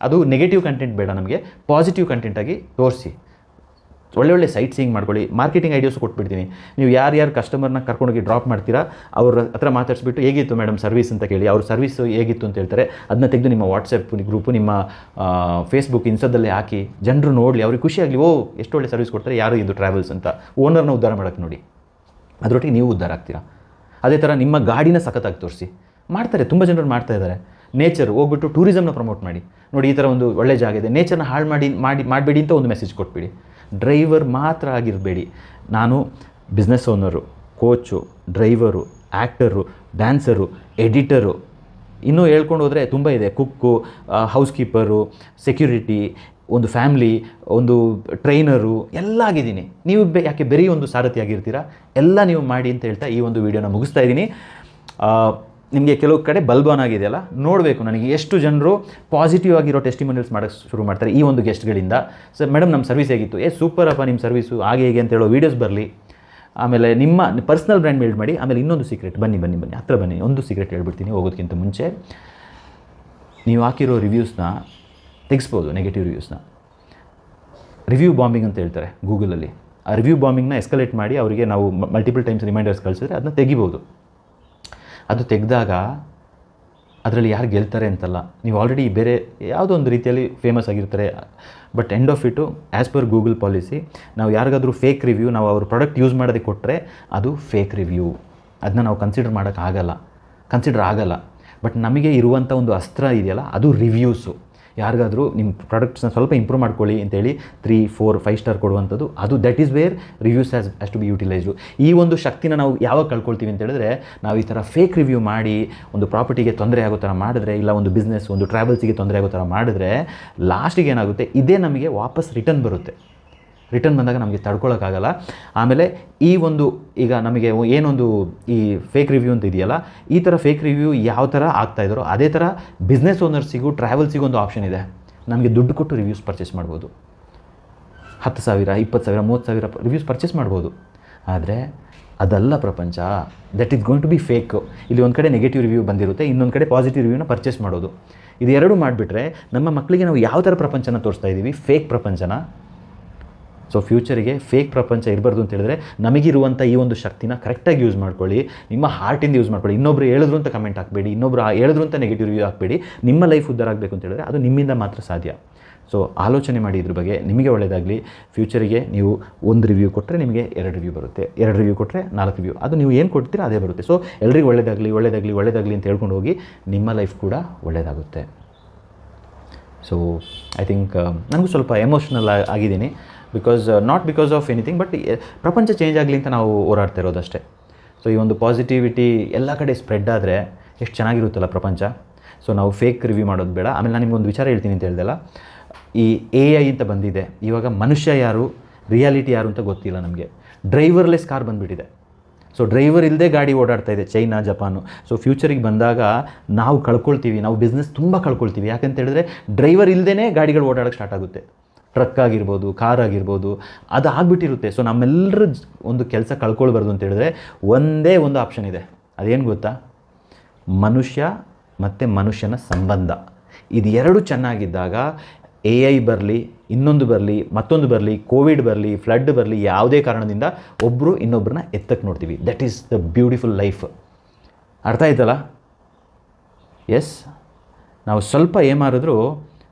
ಅದು ನೆಗೆಟಿವ್ ಕಂಟೆಂಟ್ ಬೇಡ, ನಮಗೆ ಪಾಸಿಟಿವ್ ಕಂಟೆಂಟಾಗಿ ತೋರಿಸಿ. ಒಳ್ಳೆ ಸೈಟ್ ಸೀಯಿಂಗ್ ಮಾಡ್ಕೊಳ್ಳಿ. ಮಾರ್ಕೆಟಿಂಗ್ ಐಡಿಯಾಸು ಕೊಟ್ಬಿಡ್ತೀನಿ. ನೀವು ಯಾರು ಕಸ್ಟಮರ್ನ ಕರ್ಕೊಂಡೋಗಿ ಡ್ರಾಪ್ ಮಾಡ್ತೀರಾ ಅವ್ರ ಹತ್ರ ಮಾತಾಡಿಸ್ಬಿಟ್ಟು ಹೇಗಿತ್ತು ಮೇಡಮ್ ಸರ್ವಿಸ್ ಅಂತ ಕೇಳಿ, ಅವ್ರ ಸರ್ವಿಸ್ ಹೇಗಿತ್ತು ಅಂತ ಹೇಳ್ತಾರೆ. ಅದನ್ನ ತೆಗೆದು ನಿಮ್ಮ ವಾಟ್ಸಪ್ ಗ್ರೂಪು, ನಿಮ್ಮ ಫೇಸ್ಬುಕ್, ಇನ್ಸ್ಟಾದಲ್ಲಿ ಹಾಕಿ ಜನರು ನೋಡಲಿ, ಅವ್ರಿಗೆ ಖುಷಿ ಆಗಲಿ. ಎಷ್ಟು ಒಳ್ಳೆ ಸರ್ವಿಸ್ ಕೊಡ್ತಾರೆ, ಯಾರು ಇದು ಟ್ರಾವೆಲ್ಸ್ ಅಂತ. ಓನರ್ನ ಉದ್ಧಾರ ಮಾಡೋಕ್ಕೆ ನೋಡಿ, ಅದರೊಟ್ಟಿಗೆ ನೀವು ಉದ್ಧಾರ ಆಗ್ತೀರಾ. ಅದೇ ಥರ ನಿಮ್ಮ ಗಾಡಿನ ಸಖತ್ತಾಗಿ ತೋರಿಸಿ. ಮಾಡ್ತಾರೆ, ತುಂಬ ಜನರು ಮಾಡ್ತಾ ಇದ್ದಾರೆ. ನೇಚರ್ ಹೋಗ್ಬಿಟ್ಟು ಟೂರಿಸಮ್ನ ಪ್ರಮೋಟ್ ಮಾಡಿ, ನೋಡಿ ಈ ಥರ ಒಂದು ಒಳ್ಳೆ ಜಾಗ ಇದೆ, ನೇಚರ್ನ ಹಾಳು ಮಾಡಬೇಡಿ ಅಂತ ಒಂದು ಮೆಸೇಜ್ ಕೊಟ್ಬಿಡಿ. ಡ್ರೈವರ್ ಮಾತ್ರ ಆಗಿರಬೇಡಿ. ನಾನು business owner, coach, driver, actor, dancer, editor, ಇನ್ನೂ ಹೇಳ್ಕೊಂಡು ಹೋದರೆ ತುಂಬ ಇದೆ. ಕುಕ್ಕು, ಹೌಸ್ ಕೀಪರು, ಸೆಕ್ಯೂರಿಟಿ, ಒಂದು ಫ್ಯಾಮ್ಲಿ, ಒಂದು ಟ್ರೈನರು, ಎಲ್ಲ ಆಗಿದ್ದೀನಿ. ನೀವು ಯಾಕೆ ಬರೀ ಒಂದು ಸಾರಥಿ ಆಗಿರ್ತೀರಾ? ಎಲ್ಲ ನೀವು ಮಾಡಿ ಅಂತ ಹೇಳ್ತಾ ಈ ಒಂದು ವೀಡಿಯೋನ ಮುಗಿಸ್ತಾ ಇದ್ದೀನಿ. ನಿಮಗೆ ಕೆಲವು ಕಡೆ ಬಲ್ಬ್ ಆನ್ ಆಗಿದೆಯಲ್ಲ, ನೋಡಬೇಕು ನನಗೆ ಎಷ್ಟು ಜನರು ಪಾಸಿಟಿವ್ ಆಗಿರೋ ಟೆಸ್ಟಿಮೋನಿಯಲ್ಸ್ ಮಾಡೋಕ್ಕೆ ಶುರು ಮಾಡ್ತಾರೆ ಈ ಒಂದು ಗೆಸ್ಟ್ಗಳಿಂದ. ಸರ್ ಮೇಡಮ್ ನಮ್ಮ ಸರ್ವಿಸ್ ಹೇಗಿತ್ತು, ಸೂಪರಪ್ಪ ನಿಮ್ಮ ಸರ್ವಿಸು, ಹಾಗೆ ಹೇಗೆ ಅಂತ ಹೇಳೋ ವೀಡಿಯೋಸ್ ಬರಲಿ. ಆಮೇಲೆ ನಿಮ್ಮ ಪರ್ಸ್ನಲ್ ಬ್ರ್ಯಾಂಡ್ ಬಿಲ್ಡ್ ಮಾಡಿ. ಆಮೇಲೆ ಇನ್ನೊಂದು ಸೀಕ್ರೆಟ್, ಬನ್ನಿ ಹತ್ರ ಬನ್ನಿ, ಒಂದು ಸೀಕ್ರೆಟ್ ಹೇಳ್ಬಿಡ್ತೀನಿ ಹೋಗೋದಕ್ಕಿಂತ ಮುಂಚೆ. ನೀವು ಹಾಕಿರೋ ರಿವ್ಯೂಸ್ನ ತೆಗೆಸ್ಬೋದು, ನೆಗೆಟಿವ್ ರಿವ್ಯೂಸ್ನ. ರಿವ್ಯೂ ಬಾಂಬಿಂಗ್ ಅಂತ ಹೇಳ್ತಾರೆ ಗೂಗಲಲ್ಲಿ. ಆ ರಿವ್ಯೂ ಬಾಂಬಿಂಗ್ನ ಎಸ್ಕಲೇಟ್ ಮಾಡಿ ಅವರಿಗೆ ನಾವು ಮಲ್ಟಿಪಲ್ ಟೈಮ್ಸ್ ರಿಮೈಂಡರ್ಸ್ ಕಳಿಸಿದ್ರೆ ಅದನ್ನ ತೆಗಿಬೋದು. ಅದು ತೆಗೆದಾಗ ಅದರಲ್ಲಿ ಯಾರು ಗೆಲ್ತಾರೆ ಅಂತಲ್ಲ, ನೀವು ಆಲ್ರೆಡಿ ಬೇರೆ ಯಾವುದೋ ಒಂದು ರೀತಿಯಲ್ಲಿ ಫೇಮಸ್ ಆಗಿರ್ತಾರೆ. But end of it as per Google policy, ನಾವು ಯಾರಿಗಾದರೂ ಫೇಕ್ ರಿವ್ಯೂ ನಾವು ಅವ್ರ ಪ್ರಾಡಕ್ಟ್ ಯೂಸ್ ಮಾಡೋದಕ್ಕೆ ಕೊಟ್ಟರೆ ಅದು ಫೇಕ್ ರಿವ್ಯೂ. ಅದನ್ನ ನಾವು ಕನ್ಸಿಡರ್ ಆಗಲ್ಲ. ಬಟ್ ನಮಗೆ ಇರುವಂಥ ಒಂದು ಅಸ್ತ್ರ ಇದೆಯಲ್ಲ, ಅದು ರಿವ್ಯೂಸು. ಯಾರಿಗಾದರೂ ನಿಮ್ಮ ಪ್ರಾಡಕ್ಟ್ಸ್ನ ಸ್ವಲ್ಪ ಇಂಪ್ರೂವ್ ಮಾಡ್ಕೊಳ್ಳಿ ಅಂತೇಳಿ 3, 4, 5 ಸ್ಟಾರ್ ಕೊಡುವಂಥದ್ದು, ಅದು that is where reviews has to be utilised. ಈ ಒಂದು ಶಕ್ತಿನ ನಾವು ಯಾವಾಗ ಕಳ್ಕೊಳ್ತೀವಿ ಅಂತ ಹೇಳಿದ್ರೆ, ನಾವು ಈ ಥರ ಫೇಕ್ ರಿವ್ಯೂ ಮಾಡಿ ಒಂದು ಪ್ರಾಪರ್ಟಿಗೆ ತೊಂದರೆ ಆಗೋ ಥರ ಮಾಡಿದ್ರೆ, ಇಲ್ಲ ಒಂದು ಬಿಸ್ನೆಸ್, ಒಂದು ಟ್ರಾವೆಲ್ಸಿಗೆ ತೊಂದರೆ ಆಗೋ ಥರ ಮಾಡಿದ್ರೆ, ಲಾಸ್ಟಿಗೆ ಏನಾಗುತ್ತೆ, ಇದೇ ನಮಗೆ ವಾಪಸ್ ರಿಟರ್ನ್ ಬರುತ್ತೆ. ರಿಟರ್ನ್ ಬಂದಾಗ ನಮಗೆ ತಡ್ಕೊಳ್ಳೋಕ್ಕಾಗಲ್ಲ. ಆಮೇಲೆ ಈ ಒಂದು ಈಗ ನಮಗೆ ಏನೊಂದು ಈ ಫೇಕ್ ರಿವ್ಯೂ ಅಂತ ಇದೆಯಲ್ಲ, ಈ ಥರ ಫೇಕ್ ರಿವ್ಯೂ ಯಾವ ಥರ ಆಗ್ತಾಯಿದ್ದಾರೋ ಅದೇ ಥರ ಬಿಸ್ನೆಸ್ ಓನರ್ಸಿಗೂ ಟ್ರಾವೆಲ್ಸಿಗೂ ಒಂದು ಆಪ್ಷನ್ ಇದೆ. ನಮಗೆ ದುಡ್ಡು ಕೊಟ್ಟು ರಿವ್ಯೂಸ್ ಪರ್ಚೇಸ್ ಮಾಡ್ಬೋದು. 10,000, 20,000, 30,000 ರಿವ್ಯೂಸ್ ಪರ್ಚೇಸ್ ಮಾಡ್ಬೋದು. ಆದರೆ ಅದಲ್ಲ ಪ್ರಪಂಚ. That is going to be fake. ಇಲ್ಲಿ ಒಂದು ಕಡೆ ನೆಗೆಟಿವ್ ರಿವ್ಯೂ ಬಂದಿರುತ್ತೆ, ಇನ್ನೊಂದು ಕಡೆ ಪಾಸಿಟಿವ್ ರಿವ್ಯೂನ ಪರ್ಚೇಸ್ ಮಾಡೋದು. ಇದೆರಡು ಮಾಡಿಬಿಟ್ರೆ ನಮ್ಮ ಮಕ್ಕಳಿಗೆ ನಾವು ಯಾವ ಥರ ಪ್ರಪಂಚನ ತೋರಿಸ್ತಾ ಇದ್ದೀವಿ? ಫೇಕ್ ಪ್ರಪಂಚನ. ಸೊ ಫ್ಯೂಚರಿಗೆ ಫೇಕ್ ಪ್ರಪಂಚ ಇರಬಾರ್ದು ಅಂತ ಹೇಳಿದ್ರೆ, ನಮಗಿರುವಂಥ ಈ ಒಂದು ಶಕ್ತಿನ ಕರೆಕ್ಟಾಗಿ ಯೂಸ್ ಮಾಡ್ಕೊಳ್ಳಿ. ನಿಮ್ಮ ಹಾರ್ಟಿಂದ ಯೂಸ್ ಮಾಡ್ಕೊಳ್ಳಿ. ಇನ್ನೊಬ್ರು ಹೇಳಿದ್ರು ಅಂತ ಕಮೆಂಟ್ ಹಾಕಬೇಡಿ, ಇನ್ನೊಬ್ರು ಹೇಳಿದ್ರು ಅಂತ ನೆಗೆಟಿವ್ ರಿವ್ಯೂ ಹಾಕಬೇಡಿ. ನಿಮ್ಮ ಲೈಫ್ ಉದ್ಧಾರ ಆಗಬೇಕು ಅಂತ ಹೇಳಿದ್ರೆ ಅದು ನಿಮ್ಮಿಂದ ಮಾತ್ರ ಸಾಧ್ಯ. ಸೊ ಆಲೋಚನೆ ಮಾಡಿ ಇದ್ರ ಬಗ್ಗೆ. ನಿಮಗೆ ಒಳ್ಳೆಯದಾಗಲಿ. ಫ್ಯೂಚರಿಗೆ ನೀವು 1 ರಿವ್ಯೂ ಕೊಟ್ಟರೆ ನಿಮಗೆ 2 ರಿವ್ಯೂ ಬರುತ್ತೆ, 2 ರಿವ್ಯೂ ಕೊಟ್ಟರೆ 4 ರಿವ್ಯೂ. ಅದು ನೀವು ಏನು ಕೊಡ್ತೀರಾ ಅದೇ ಬರುತ್ತೆ. ಸೊ ಎಲ್ರಿಗೂ ಒಳ್ಳೆಯದಾಗಲಿ ಅಂತ ಹೇಳ್ಕೊಂಡು ಹೋಗಿ, ನಿಮ್ಮ ಲೈಫ್ ಕೂಡ ಒಳ್ಳೆಯದಾಗುತ್ತೆ. ಸೊ ಐ ಥಿಂಕ್ ನನಗೂ ಸ್ವಲ್ಪ ಎಮೋಷ್ನಲ್ ಆಗಿದ್ದೀನಿ. Not because of anything, but ಪ್ರಪಂಚ ಚೇಂಜ್ ಆಗಲಿ ಅಂತ ನಾವು ಹೋರಾಡ್ತಾ ಇರೋದಷ್ಟೇ. ಸೊ ಈ ಒಂದು ಪಾಸಿಟಿವಿಟಿ ಎಲ್ಲ ಕಡೆ ಸ್ಪ್ರೆಡ್ ಆದರೆ ಎಷ್ಟು ಚೆನ್ನಾಗಿರುತ್ತಲ್ಲ ಪ್ರಪಂಚ. ಸೊ ನಾವು ಫೇಕ್ ರಿವ್ಯೂ ಮಾಡೋದು ಬೇಡ. ಆಮೇಲೆ ನಾನು ನಿಮ್ಗೊಂದು ವಿಚಾರ ಹೇಳ್ತೀನಿ ಅಂತ ಹೇಳ್ದಲ್ಲ, ಈ AI ಅಂತ ಬಂದಿದೆ. ಇವಾಗ ಮನುಷ್ಯ ಯಾರು, ರಿಯಾಲಿಟಿ ಯಾರು ಅಂತ ಗೊತ್ತಿಲ್ಲ ನಮಗೆ. ಡ್ರೈವರ್ಲೆಸ್ ಕಾರ್ ಬಂದುಬಿಟ್ಟಿದೆ. ಸೊ ಡ್ರೈವರ್ ಇಲ್ಲದೆ ಗಾಡಿ ಓಡಾಡ್ತಾ ಇದೆ ಚೈನಾ, ಜಪಾನು. ಸೊ ಫ್ಯೂಚರಿಗೆ ಬಂದಾಗ ನಾವು ಕಳ್ಕೊಳ್ತೀವಿ, ನಾವು ಬಿಸ್ನೆಸ್ ತುಂಬ ಕಳ್ಕೊಳ್ತೀವಿ. ಯಾಕಂತ ಹೇಳಿದ್ರೆ ಡ್ರೈವರ್ ಇಲ್ಲದೇ ಗಾಡಿಗಳು ಓಡಾಡೋಕ್ಕೆ ಸ್ಟಾರ್ಟ್ ಆಗುತ್ತೆ. ಟ್ರಕ್ ಆಗಿರ್ಬೋದು, ಕಾರ್ ಆಗಿರ್ಬೋದು, ಅದು ಆಗಿಬಿಟ್ಟಿರುತ್ತೆ. ಸೊ ನಮ್ಮೆಲ್ಲರ ಒಂದು ಕೆಲಸ ಕಳ್ಕೊಳ್ಬಾರ್ದು ಅಂತ ಹೇಳಿದ್ರೆ ಒಂದೇ ಒಂದು ಆಪ್ಷನ್ ಇದೆ. ಅದೇನು ಗೊತ್ತಾ? ಮನುಷ್ಯ ಮತ್ತು ಮನುಷ್ಯನ ಸಂಬಂಧ. ಇದು ಎರಡು ಚೆನ್ನಾಗಿದ್ದಾಗ AI ಬರಲಿ, ಇನ್ನೊಂದು ಬರಲಿ, ಮತ್ತೊಂದು ಬರಲಿ, ಕೋವಿಡ್ ಬರಲಿ, ಫ್ಲಡ್ ಬರಲಿ, ಯಾವುದೇ ಕಾರಣದಿಂದ ಒಬ್ಬರು ಇನ್ನೊಬ್ಬರನ್ನ ಎತ್ತಕ್ಕೆ ನೋಡ್ತೀವಿ. That is the beautiful life. ಅರ್ಥ ಆಯ್ತಲ್ಲ? ಎಸ್, ನಾವು ಸ್ವಲ್ಪ ಏಮಾರಿದ್ರು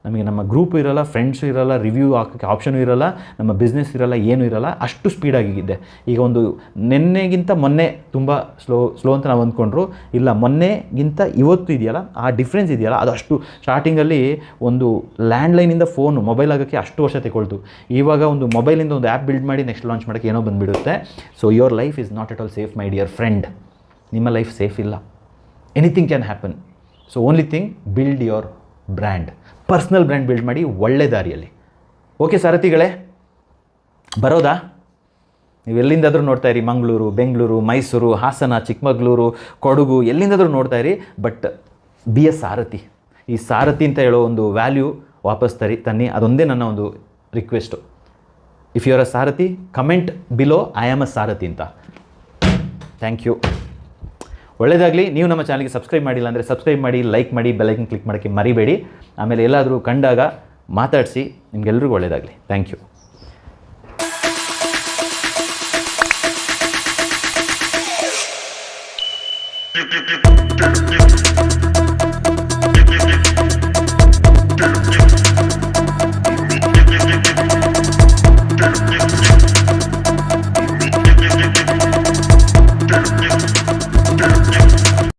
ನಮಗೆ ನಮ್ಮ ಗ್ರೂಪು ಇರೋಲ್ಲ, ಫ್ರೆಂಡ್ಸು ಇರೋಲ್ಲ, ರಿವ್ಯೂ ಹಾಕೋಕ್ಕೆ ಆಪ್ಷನು ಇರೋಲ್ಲ, ನಮ್ಮ ಬಿಸ್ನೆಸ್ ಇರೋಲ್ಲ, ಏನೂ ಇರೋಲ್ಲ. ಅಷ್ಟು ಸ್ಪೀಡಾಗಿದೆ. ಈಗ ಒಂದು ನಿನ್ನೆಗಿಂತ ಮೊನ್ನೆ ತುಂಬ ಸ್ಲೋ ಅಂತ ನಾವು ಅಂದ್ಕೊಂಡ್ರು, ಇಲ್ಲ ಮೊನ್ನೆಗಿಂತ ಇವತ್ತು ಇದೆಯಲ್ಲ, ಆ ಡಿಫ್ರೆನ್ಸ್ ಇದೆಯಲ್ಲ, ಅದು ಅಷ್ಟು. ಸ್ಟಾರ್ಟಿಂಗಲ್ಲಿ ಒಂದು ಲ್ಯಾಂಡ್ಲೈನಿಂದ ಫೋನು ಮೊಬೈಲ್ ಆಗೋಕ್ಕೆ ಅಷ್ಟು ವರ್ಷ ತಗೊಳ್ತು. ಇವಾಗ ಒಂದು ಮೊಬೈಲಿಂದ ಒಂದು ಆ್ಯಪ್ ಬಿಲ್ಡ್ ಮಾಡಿ ನೆಕ್ಸ್ಟ್ ಲಾಂಚ್ ಮಾಡೋಕ್ಕೆ ಏನೋ ಬಂದುಬಿಡುತ್ತೆ. So your life is not at all safe my dear friend. ನಿಮ್ಮ ಲೈಫ್ ಸೇಫ್ ಇಲ್ಲ. Anything can happen. So only thing, build your brand. Personal brand build ಮಾಡಿ ಒಳ್ಳೆ ದಾರಿಯಲ್ಲಿ. ಓಕೆ ಸಾರಥಿಗಳೇ, ಬರೋದಾ? ನೀವು ಎಲ್ಲಿಂದಾದರೂ ನೋಡ್ತಾ ಇರಿ, ಮಂಗಳೂರು, ಬೆಂಗಳೂರು, ಮೈಸೂರು, ಹಾಸನ, ಚಿಕ್ಕಮಗಳೂರು, ಕೊಡಗು, ಎಲ್ಲಿಂದಾದರೂ ನೋಡ್ತಾ ಇರಿ. ಬಟ್ ಬಿ ಎ ಸಾರಥಿ. ಈ ಸಾರಥಿ ಅಂತ ಹೇಳೋ ಒಂದು ವ್ಯಾಲ್ಯೂ ವಾಪಸ್ ತನ್ನಿ. ಅದೊಂದೇ ನನ್ನ ಒಂದು request. If you are a saarathi, comment below I am a saarathi ಅಂತ. Thank you. ಒಳ್ಳೆಯದಾಗಲಿ. ನೀವು ನಮ್ಮ ಚಾನಲ್ಗೆ ಸಬ್ಸ್ಕ್ರೈಬ್ ಮಾಡಿಲ್ಲ ಅಂದರೆ ಸಬ್ಸ್ಕ್ರೈಬ್ ಮಾಡಿ, ಲೈಕ್ ಮಾಡಿ, ಬೆಲ್ ಐಕನ್ ಕ್ಲಿಕ್ ಮಾಡೋಕ್ಕೆ ಮರಿಬೇಡಿ. ಆಮೇಲೆ ಎಲ್ಲಾದರೂ ಕಂಡಾಗ ಮಾತಾಡಿಸಿ. ನಿಮಗೆಲ್ಲರಿಗೂ ಒಳ್ಳೆಯದಾಗಲಿ. Thank you.